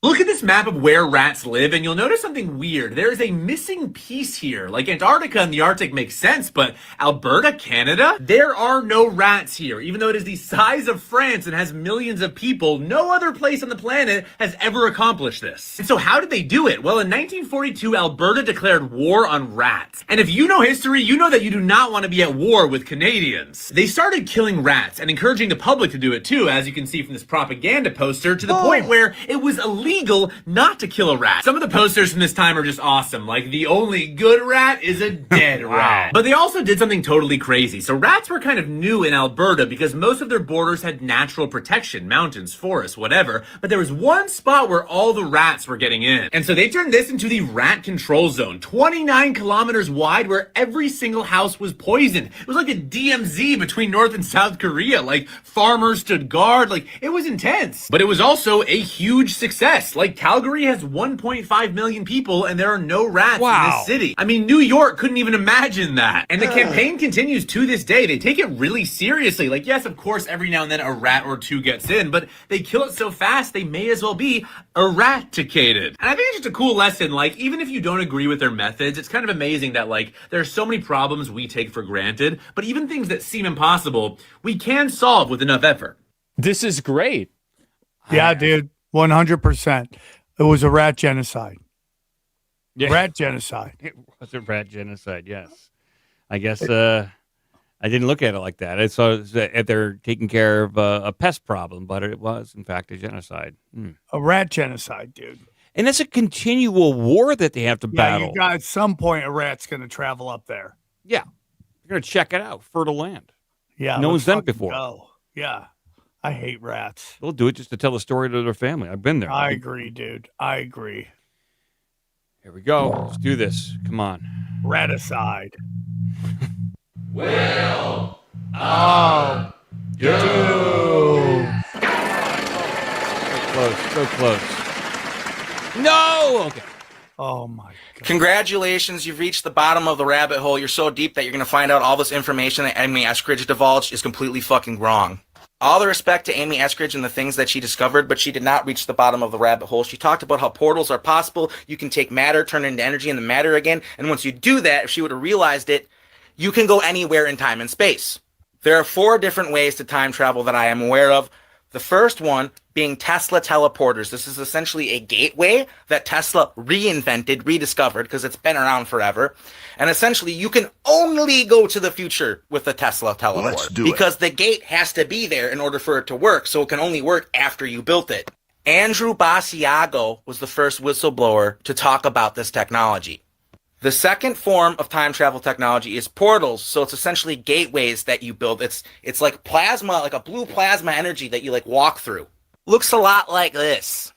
Look at this map of where rats live, and you'll notice something weird. There is a missing piece here. Like Antarctica and the Arctic makes sense, but Alberta, Canada? There are no rats here. Even though it is the size of France and has millions of people, no other place on the planet has ever accomplished this. And so how did they do it? Well, in 1942, Alberta declared war on rats. And if you know history, you know that you do not want to be at war with Canadians. They started killing rats and encouraging the public to do it too, as you can see from this propaganda poster, to the point where it was illegal not to kill a rat. Some of the posters from this time are just awesome, like the only good rat is a dead rat. But they also did something totally crazy. So rats were kind of new in Alberta because most of their borders had natural protection, mountains, forests, whatever, but there was one spot where all the rats were getting in. And so they turned this into the rat control zone, 29 kilometers wide, where every single house was poisoned. It was like a DMZ between North and South Korea, like farmers stood guard, like it was intense. But it was also a huge success. Like Calgary has 1.5 million people and there are no rats in this city. I mean, New York couldn't even imagine that. And the campaign continues to this day. They take it really seriously. Like, yes, of course, every now and then a rat or two gets in, but they kill it so fast they may as well be eradicated. And I think it's just a cool lesson. Like, even if you don't agree with their methods, it's kind of amazing that, like, there are so many problems we take for granted, but even things that seem impossible, we can solve with enough effort. This is great. Yeah, dude. 100%. It was a rat genocide. Yeah. Rat genocide. It was a rat genocide, yes. I guess I didn't look at it like that. I saw that they're taking care of a pest problem, but it was, in fact, a genocide. A rat genocide, dude. And it's a continual war that they have to battle. You got, at some point, a rat's going to travel up there. Yeah. You're going to check it out. Fertile land. Yeah. No one's done it before. Go. Yeah. I hate rats. They'll do it just to tell a story to their family. I've been there. I agree, dude. I agree. Here we go. Let's do this. Come on. Raticide. Will. Do. So close. No. Okay. Oh my God. Congratulations, you've reached the bottom of the rabbit hole. You're so deep that you're going to find out all this information that Amy Eskridge divulged is completely fucking wrong. All the respect to Amy Eskridge and the things that she discovered, but she did not reach the bottom of the rabbit hole. She talked about how portals are possible. You can take matter, turn it into energy, and the matter again. And once you do that, if she would have realized it, you can go anywhere in time and space. There are 4 different ways to time travel that I am aware of. The first one being Tesla teleporters. This is essentially a gateway that Tesla rediscovered, because it's been around forever. And essentially, you can only go to the future with the Tesla teleport. Let's do it. Because the gate has to be there in order for it to work, so it can only work after you built it. Andrew Basiago was the first whistleblower to talk about this technology. The second form of time travel technology is portals. So it's essentially gateways that you build. It's like plasma, like a blue plasma energy that you like walk through. Looks a lot like this.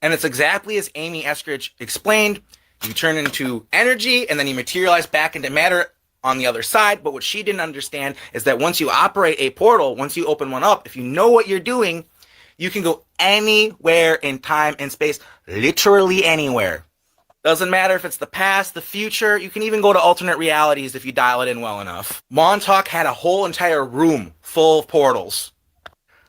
And it's exactly as Amy Eskridge explained. You turn into energy and then you materialize back into matter on the other side. But what she didn't understand is that once you operate a portal, once you open one up, if you know what you're doing, you can go anywhere in time and space, literally anywhere. Doesn't matter if it's the past, the future, you can even go to alternate realities if you dial it in well enough. Montauk had a whole entire room full of portals.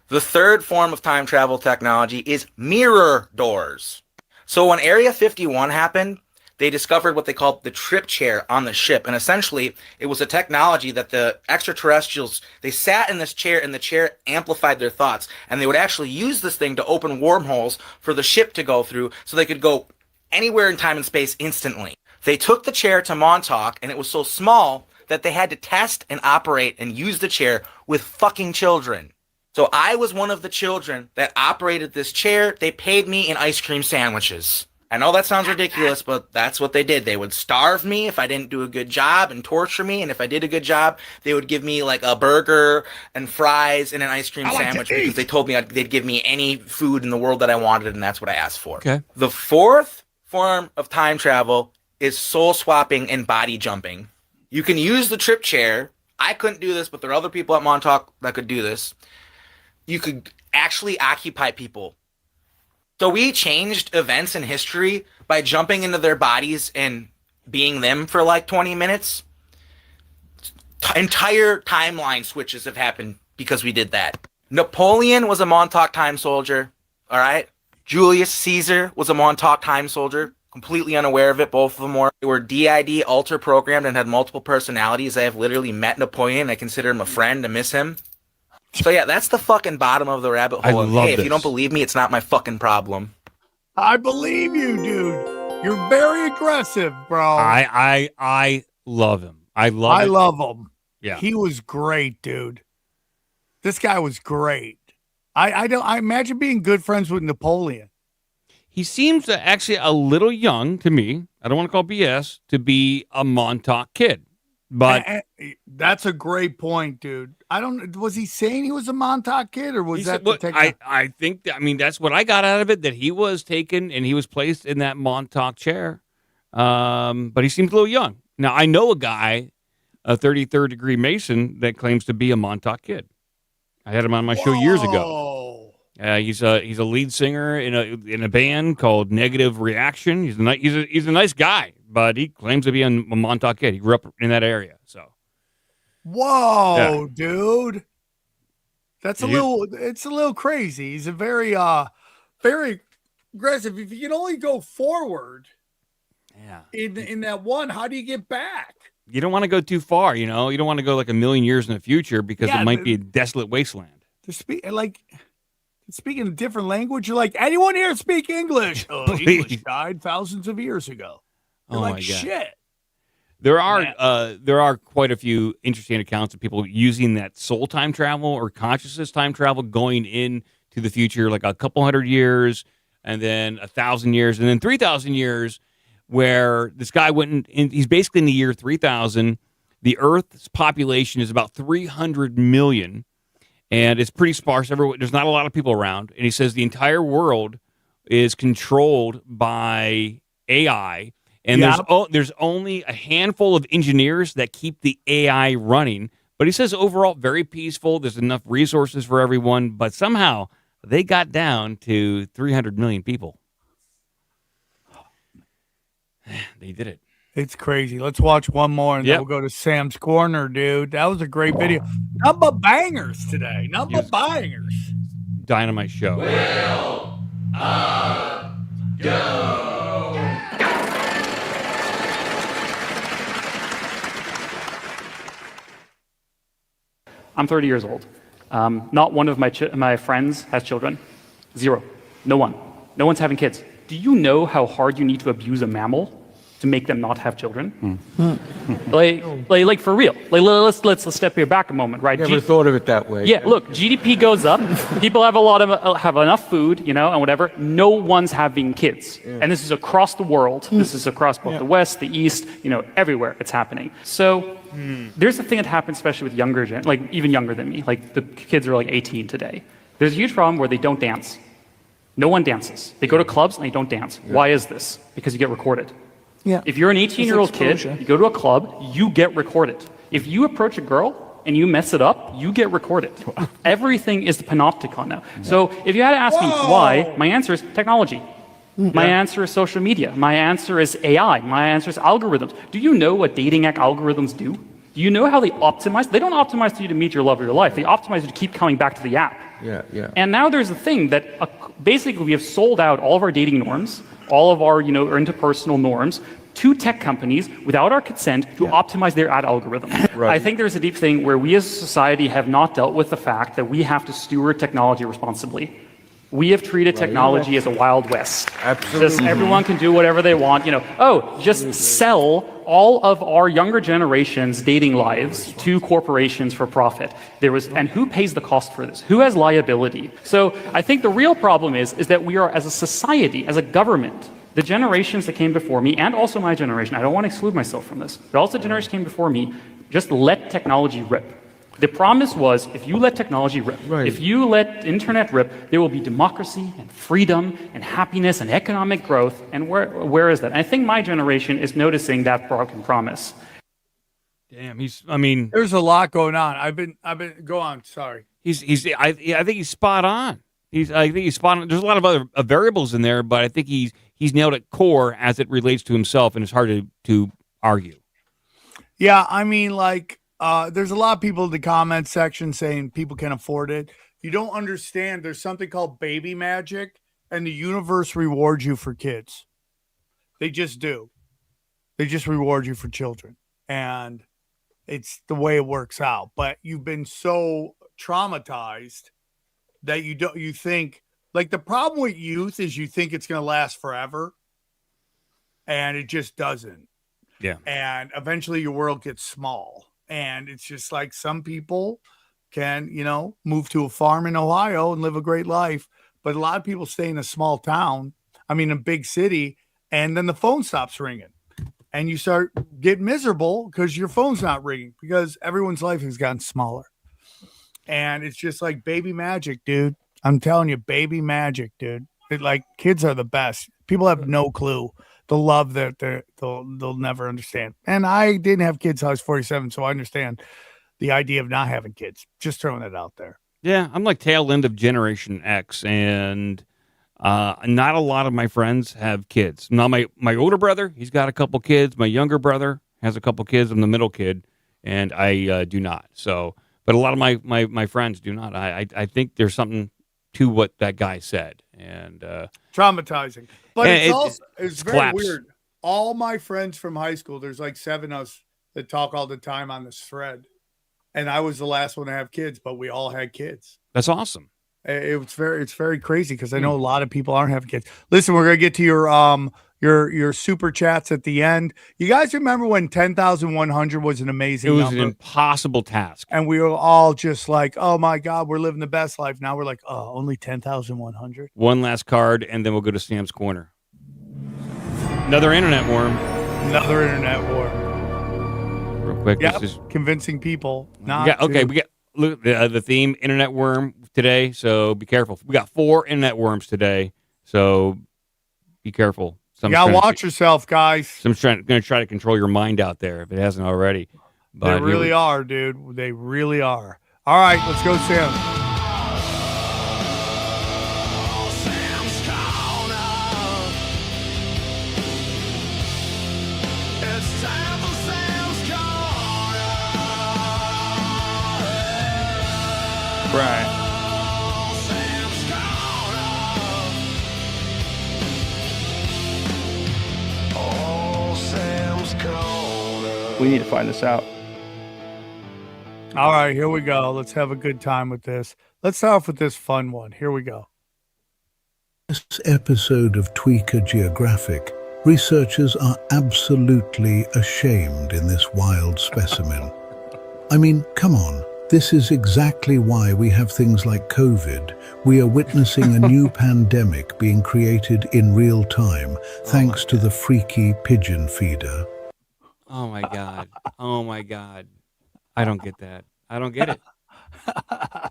The third form of time travel technology is mirror doors. So when Area 51 happened, they discovered what they called the trip chair on the ship. And essentially, it was a technology that the extraterrestrials, they sat in this chair and the chair amplified their thoughts. And they would actually use this thing to open wormholes for the ship to go through so they could go anywhere in time and space instantly. They took the chair to Montauk, and it was so small that they had to test and operate and use the chair with fucking children. So I was one of the children that operated this chair. They paid me in ice cream sandwiches. I know that sounds ridiculous, but that's what they did. They would starve me if I didn't do a good job and torture me. And if I did a good job, they would give me like a burger and fries and an ice cream sandwich because they told me they'd give me any food in the world that I wanted, and that's what I asked for. Okay. The fourth form of time travel is soul swapping and body jumping. You can use the trip chair. I couldn't do this, but there are other people at Montauk that could do this. You could actually occupy people. So we changed events in history by jumping into their bodies and being them for like 20 minutes. Entire timeline switches have happened because we did that. Napoleon was a Montauk time soldier, all right? Julius Caesar was a Montauk time soldier, completely unaware of it. Both of them were. They were DID alter programmed and had multiple personalities. I have literally met Napoleon. I consider him a friend. I miss him. So yeah, that's the fucking bottom of the rabbit hole. I And love hey, if this. you don't believe me, it's not my fucking problem. I believe you, dude. You're very aggressive, bro. I love him. I love him. Yeah. He was great, dude. This guy was great. I imagine being good friends with Napoleon. He seems actually a little young to me. I don't want to call BS to be a Montauk kid, but That's a great point, dude. Was he saying he was a Montauk kid, or was he that said- the well, I think that's what I got out of it, that he was taken and he was placed in that Montauk chair. But he seems a little young. Now I know a guy, a 33rd degree Mason, that claims to be a Montauk kid. I had him on my show years ago. He's a lead singer in a band called Negative Reaction. He's a nice guy, but he claims to be a Montauk kid. He grew up in that area. So, whoa, dude, it's a little crazy. He's a very aggressive. If you can only go forward, in that one, how do you get back? you don't want to go too far. You don't want to go like a million years in the future because it might be a desolate wasteland. Speaking a different language, you're like, anyone here speak English? English died thousands of years ago. You're Oh like, my God. shit. There are quite a few interesting accounts of people using that soul time travel or consciousness time travel going into the future, like a couple hundred years, and then 1,000 years, and then 3,000 years, where this guy went in. He's basically in the year 3,000. The Earth's population is about 300 million, and it's pretty sparse. There's not a lot of people around, and he says the entire world is controlled by AI. And there's only a handful of engineers that keep the AI running. But he says overall, very peaceful. There's enough resources for everyone. But somehow they got down to 300 million people. They did it. It's crazy. Let's watch one more, and then we'll go to Sam's Corner, dude. That was a great video. Nothing but bangers today. Nothing but bangers. Dynamite show. I'm 30 years old. Not one of my friends has children. Zero. No one. No one's having kids. Do you know how hard you need to abuse a mammal to make them not have children? Like for real. Let's step here back a moment, right? Never thought of it that way. Yeah, look, GDP goes up. People have have enough food, and whatever. No one's having kids, and this is across the world. This is across both the West, the East, everywhere it's happening. So there's a thing that happens, especially with even younger than me. Like the kids are like 18 today. There's a huge problem where they don't dance. No one dances. They go to clubs and they don't dance. Why is this? Because you get recorded. Yeah. If you're an 18-year-old kid, you go to a club, you get recorded. If you approach a girl and you mess it up, you get recorded. Everything is the panopticon now. So if you had to ask me why, my answer is technology. My answer is social media. My answer is AI. My answer is algorithms. Do you know what dating app algorithms do? Do you know how they optimize? They don't optimize you to meet your love of your life. They optimize you to keep coming back to the app. Yeah. And now there's a thing that basically we have sold out all of our dating norms, all of our interpersonal norms to tech companies without our consent to optimize their ad algorithm. I think there's a deep thing where we as a society have not dealt with the fact that we have to steward technology responsibly. We have treated technology as a Wild West. Absolutely. Just everyone can do whatever they want. Just sell all of our younger generation's dating lives to corporations for profit. And who pays the cost for this? Who has liability? So I think the real problem is that we are, as a society, as a government, the generations that came before me, and also my generation, I don't want to exclude myself from this, but also the generation came before me, just let technology rip. The promise was, if you let technology rip, if you let internet rip, there will be democracy and freedom and happiness and economic growth. And where is that? And I think my generation is noticing that broken promise. Damn, there's a lot going on. Go on. Sorry. I think he's spot on. I think he's spot on. There's a lot of other variables in there, but I think he's nailed it core as it relates to himself, and it's hard to argue. Yeah, there's a lot of people in the comment section saying people can afford it. You don't understand. There's something called baby magic, and the universe rewards you for kids. They just do. They just reward you for children, and it's the way it works out. But you've been so traumatized that you think, like, the problem with youth is you think it's going to last forever, and it just doesn't. Yeah. And eventually your world gets small, and it's just like some people can, move to a farm in Ohio and live a great life. But a lot of people stay in a small town, a big city, and then the phone stops ringing. And you start getting miserable because your phone's not ringing because everyone's life has gotten smaller. And it's just like baby magic, dude. I'm telling you, baby magic, dude. Kids are the best. People have no clue the love that they'll never understand. And I didn't have kids till I was 47, so I understand the idea of not having kids. Just throwing it out there. Yeah, I'm like tail end of Generation X, and not a lot of my friends have kids. Now, my older brother, he's got a couple kids. My younger brother has a couple kids. I'm the middle kid, and I do not. So, but a lot of my friends do not. I think there's something to what that guy said, and traumatizing. But it's very collapse. weird. All my friends from high school, there's like 7 of us that talk all the time on this thread, and I was the last one to have kids, but we all had kids. That's awesome. It's very crazy because I know a lot of people aren't having kids. Listen, we're gonna get to your super chats at the end. You guys remember when 10,100 was an amazing number? It was an impossible task, and we were all just like, "Oh my God, we're living the best life." Now we're like, "Oh, only 10,100." One last card, and then we'll go to Sam's Corner. Another internet worm. Another internet worm. Real quick, Yep, this is convincing people. We got look the theme internet worm today, so be careful. We got 4 internet worms today, so be careful. You gotta watch yourself, guys. Someone's going to try to control your mind out there if it hasn't already. But they really are, dude. They really are. All right, let's go, Sam. Right. We need to find this out. All right, here we go. Let's have a good time with this. Let's start off with this fun one. Here we go. This episode of Tweaker Geographic, researchers are absolutely ashamed in this wild specimen. I mean, come on. This is exactly why we have things like COVID. We are witnessing a new pandemic being created in real time, thanks to the freaky pigeon feeder. Oh my God. Oh my God. I don't get that. I don't get it. I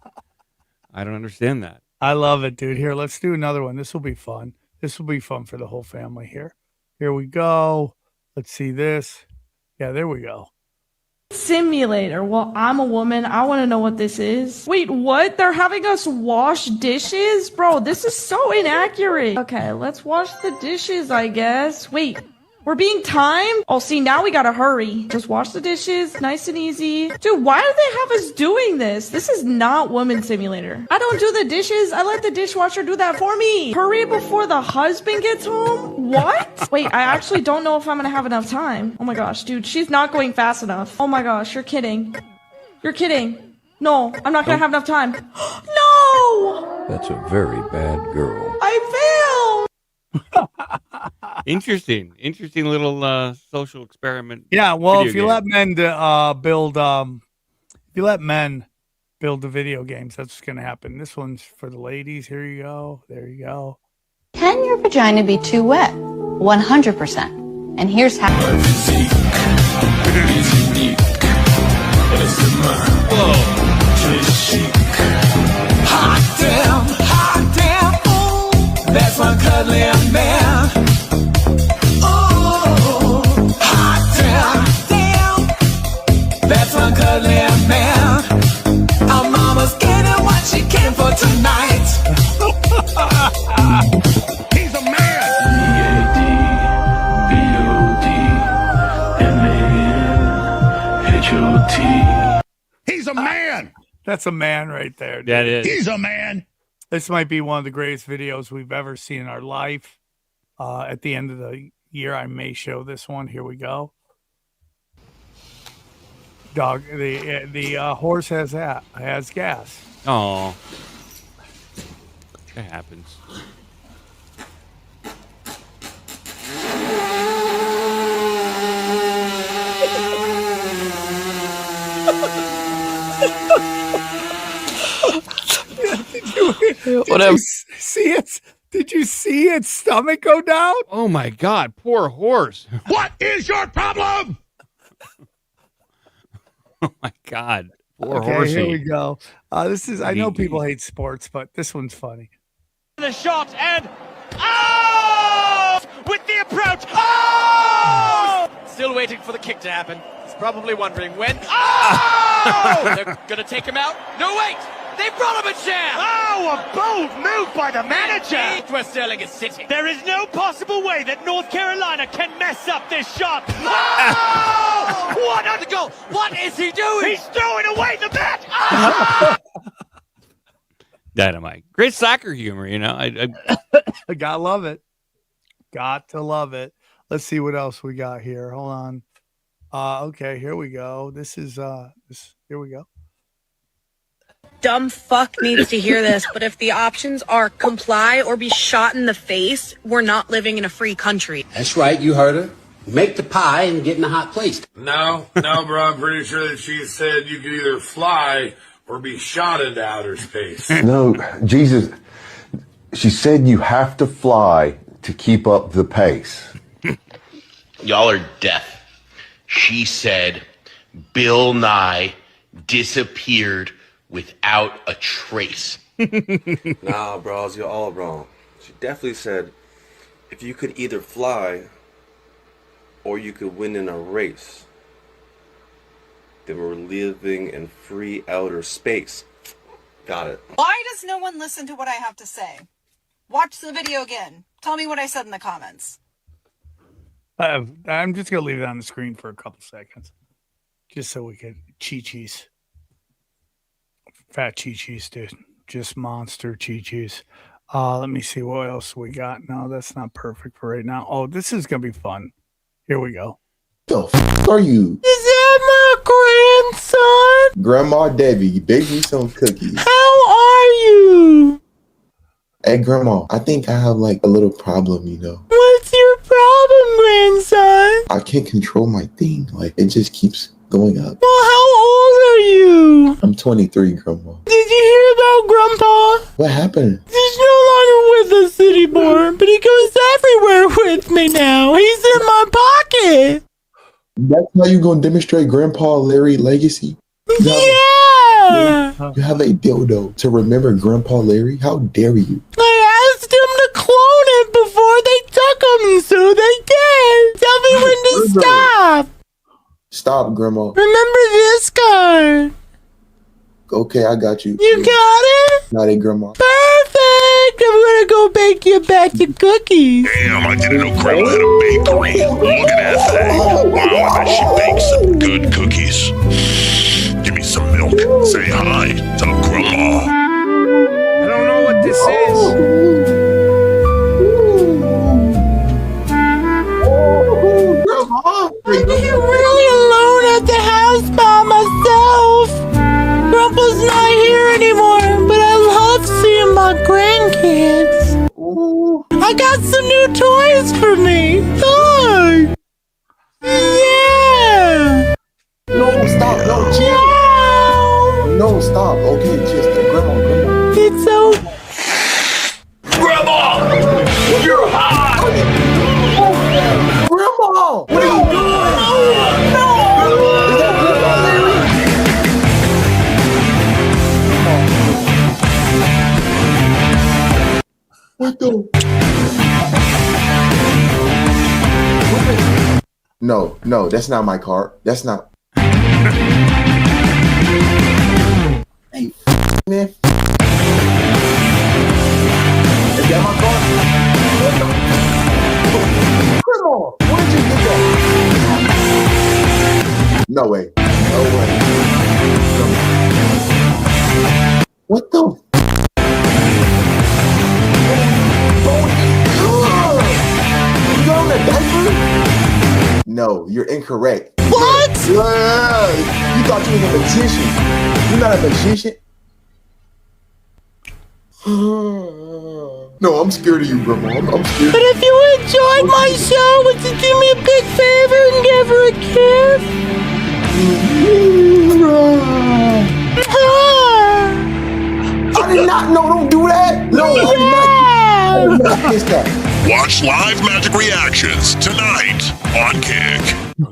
don't understand that. I love it, dude. Here, let's do another one. This will be fun. This will be fun for the whole family here. Here we go. Let's see this. Yeah, there we go. Simulator. Well, I'm a woman. I want to know what this is. Wait, what? They're having us wash dishes? Bro, this is so inaccurate. Okay, let's wash the dishes, I guess. Wait, we're being timed? Oh, see, now we gotta hurry. Just wash the dishes, nice and easy. Dude, why do they have us doing this? This is not Woman Simulator. I don't do the dishes. I let the dishwasher do that for me. Hurry before the husband gets home? What? Wait, I actually don't know if I'm gonna have enough time. Oh my gosh, dude, she's not going fast enough. Oh my gosh, you're kidding. You're kidding. No, I'm not gonna have enough time. No! That's a very bad girl. I failed! Interesting little social experiment. Yeah, well, video if you game. let men build the video games, that's what's gonna happen. This one's for the ladies. Here you go. There you go. Can your vagina be too wet? 100%. And here's how. Hot damn, ooh, that's one cuddly man. Ooh, hot damn, that's one cuddly man. Our mama's getting what she can for tonight. He's a man. B-A-D-B-O-D-M-A-N. Hit your goatee. He's a man. That's a man right there. That is. He's a man. This might be one of the greatest videos we've ever seen in our life. At the end of the year, I may show this one. Here we go. Dog. The horse has gas. Oh, that happens. Whatever. See it? Did you see its stomach go down? Oh my God! Poor horse. What is your problem? Oh my God! Poor Okay, horsey. here we go. This is. I know people hate sports, but this one's funny. The shot and with the approach. Oh! Still waiting for the kick to happen. He's probably wondering when. Oh! They're gonna take him out. No, wait. They brought him a chair! Oh, a bold move by the manager! That's where Sterling is sitting. There is no possible way that North Carolina can mess up this shot. Oh! What on the goal? What is he doing? He's throwing away the bat! Dynamite. Great soccer humor, you know. I gotta love it. Got to love it. Let's see what else we got here. Hold on. Okay, here we go. This is here we go. Dumb fuck needs to hear this, but if the options are comply or be shot in the face, we're not living in a free country. That's right, you heard her. Make the pie and get in a hot place. No, bro, I'm pretty sure that she said you could either fly or be shot into outer space. No, Jesus, she said you have to fly to keep up the pace. Y'all are deaf. She said Bill Nye disappeared without a trace. Nah, bros, you're all wrong. She definitely said if you could either fly or you could win in a race, then we're living in free outer space. Got it. Why does no one listen to what I have to say? Watch the video again. Tell me what I said in the comments. I'm just gonna leave it on the screen for a couple seconds, just so we can chi-chis. Fat chi-chis, dude. Just monster chi-chis. Let me see what else we got. No, that's not perfect for right now. Oh, this is gonna be fun. Here we go. The f are you? Is that my grandson? Grandma Debbie, bake me some cookies. How are you? Hey, Grandma, I think I have like a little problem, you know. What's your problem, grandson? I can't control my thing. Like, it just keeps going up. Well, how old are you? I'm 23, Grandma. Did you hear about Grandpa? What happened? He's no longer with us anymore, but he goes everywhere with me now. He's in my pocket. That's how you gonna demonstrate Grandpa Larry legacy? Yeah! You have a dildo to remember Grandpa Larry? How dare you? I asked him to clone it before they took him, so they did. Tell me when to stop. Stop, Grandma. Remember this card. Okay, I got you. You got it? Got it, Grandma. Perfect. I'm gonna go bake you a batch of cookies. Damn, I didn't know Grandma had a bakery. Look at that thing. Wow, I bet she bakes some good cookies. Give me some milk. Say hi to Grandma. I don't know what this is. I'm really alone at the house by myself. Grandpa's not here anymore, but I love seeing my grandkids. I got some new toys for me. Look. Yeah. No, stop. No, chill. No, stop. Okay, just Grandma. It's so... Grandma! You're hot! Grandma! What are you doing? No! Is that Grandpa Larry? What the? No, that's not my car. That's not. Hey, man. Is that my car? Grandma, where did you get that? No way. No way. What the? You got on that diaper? No, you're incorrect. What? Yeah, you thought you was a magician. You're not a magician. No, I'm scared of you, Grandma. I'm scared. But if you enjoyed my show, would you do me a big favor and give her a kiss? I did not. No, don't do that. No, I did not kiss that. Watch live magic reactions tonight on Kick.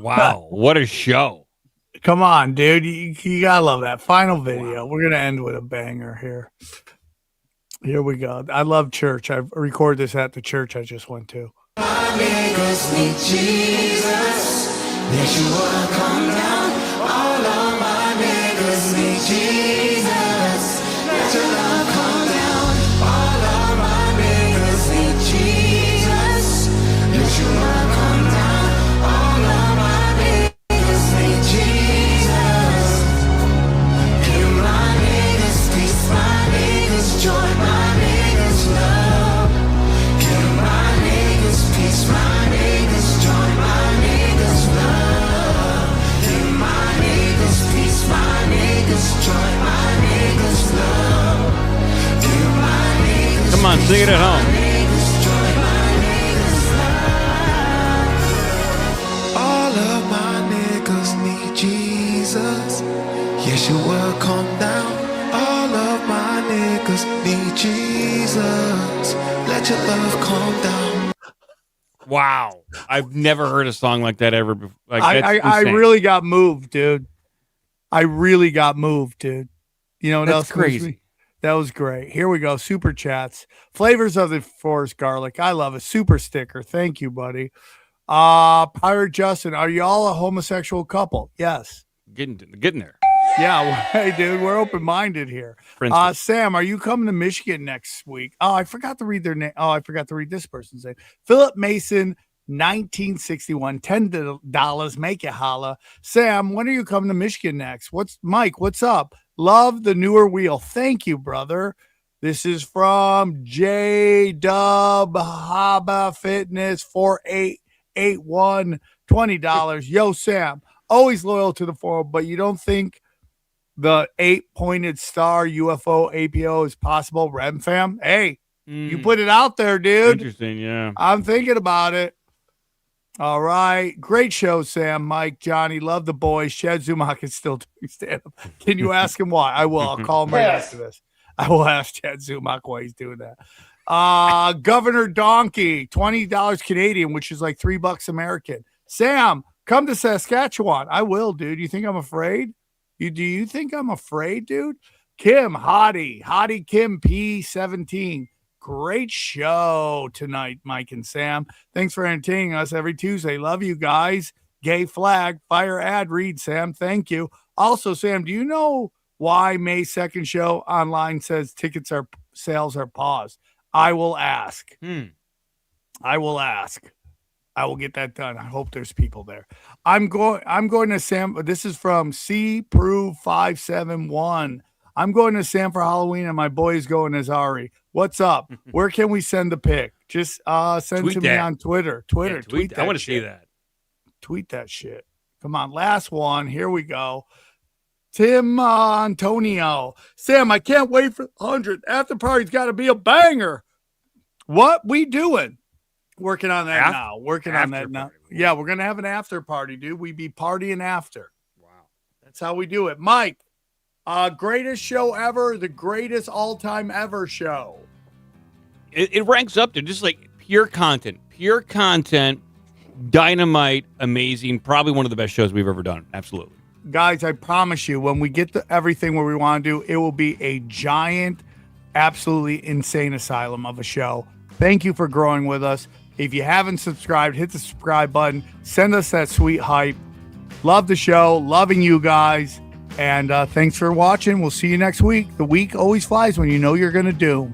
Wow, what a show. Come on, dude. You gotta love that final video. We're gonna end with a banger here. Here we go. I love church. I recorded this at the church I just went to. My niggas need Jesus. Yeshua, come down. All of my niggas need Jesus. Let your love come down. All of my niggas need Jesus. Yeshua, come down. All of my niggas need Jesus. Give my niggas peace, my niggas joy, my niggas love. Give my niggas peace, my niggas joy, my niggas love. Give my niggas peace, my niggas joy, my niggas love. Give my niggas Come on, sing it at home. all of my niggas need Jesus. Yeshua, come down. All of my niggas need Jesus. Let your love calm down. Wow. I've never heard a song like that ever before. Like, I really got moved, dude. I really got moved, dude. You know what That's else moves crazy. me? That was great. Here we go. Super chats. Flavors of the forest garlic. I love a super sticker. Thank you, buddy. Pirate Justin, are y'all a homosexual couple? Yes. Getting there. Yeah, well, hey, dude, we're open-minded here. Sam, are you coming to Michigan next week? Oh, I forgot to read their name. Oh, I forgot to read this person's name. Philip Mason, 1961, $10. Make it holla. Sam, when are you coming to Michigan next? Mike, what's up? Love the newer wheel. Thank you, brother. This is from J Dub Haba Fitness 4881, $20. Yo, Sam, always loyal to the forum, but you don't think the 8-pointed star UFO APO is possible? Rem fam, hey, you put it out there, dude. Interesting, yeah. I'm thinking about it. All right. Great show, Sam, Mike, Johnny. Love the boys. Chad Zumock is still doing stand-up. Can you ask him why? I will. I'll call him right after this. I will ask Chad Zumock why he's doing that. Governor Donkey, $20 Canadian, which is like $3 American. Sam, come to Saskatchewan. I will, dude. You think I'm afraid? Do you think I'm afraid, dude? Kim, Hottie Kim P17. Great show tonight, Mike and Sam. Thanks for entertaining us every Tuesday. Love you guys. Gay flag, fire ad read, Sam. Thank you. Also, Sam, do you know why May 2nd show online says sales are paused? I will ask. I will ask. I will get that done. I hope there's people there. I'm going to Sam. This is from C Prove 571. I'm going to Sam for Halloween, and my boy is going as Ari. What's up? Where can we send the pic? Just send Tweet to that. me on Twitter. Yeah, tweet that. I want to see shit. that. Tweet that shit. Come on, last one. Here we go. Tim Antonio. Sam, I can't wait for 100. After party's got to be a banger. What we doing? Working on that now. Working on that now. Yeah, we're gonna have an after party, dude. We be partying after. Wow, that's how we do it. Mike, greatest show ever, the greatest all-time ever show. It ranks up there, just like pure content, dynamite, amazing. Probably one of the best shows we've ever done. Absolutely, guys. I promise you, when we get to everything where we want to do, it will be a giant, absolutely insane asylum of a show. Thank you for growing with us. If you haven't subscribed, hit the subscribe button. Send us that sweet hype. Love the show. Loving you guys. And thanks for watching. We'll see you next week. The week always flies when you know you're going to do.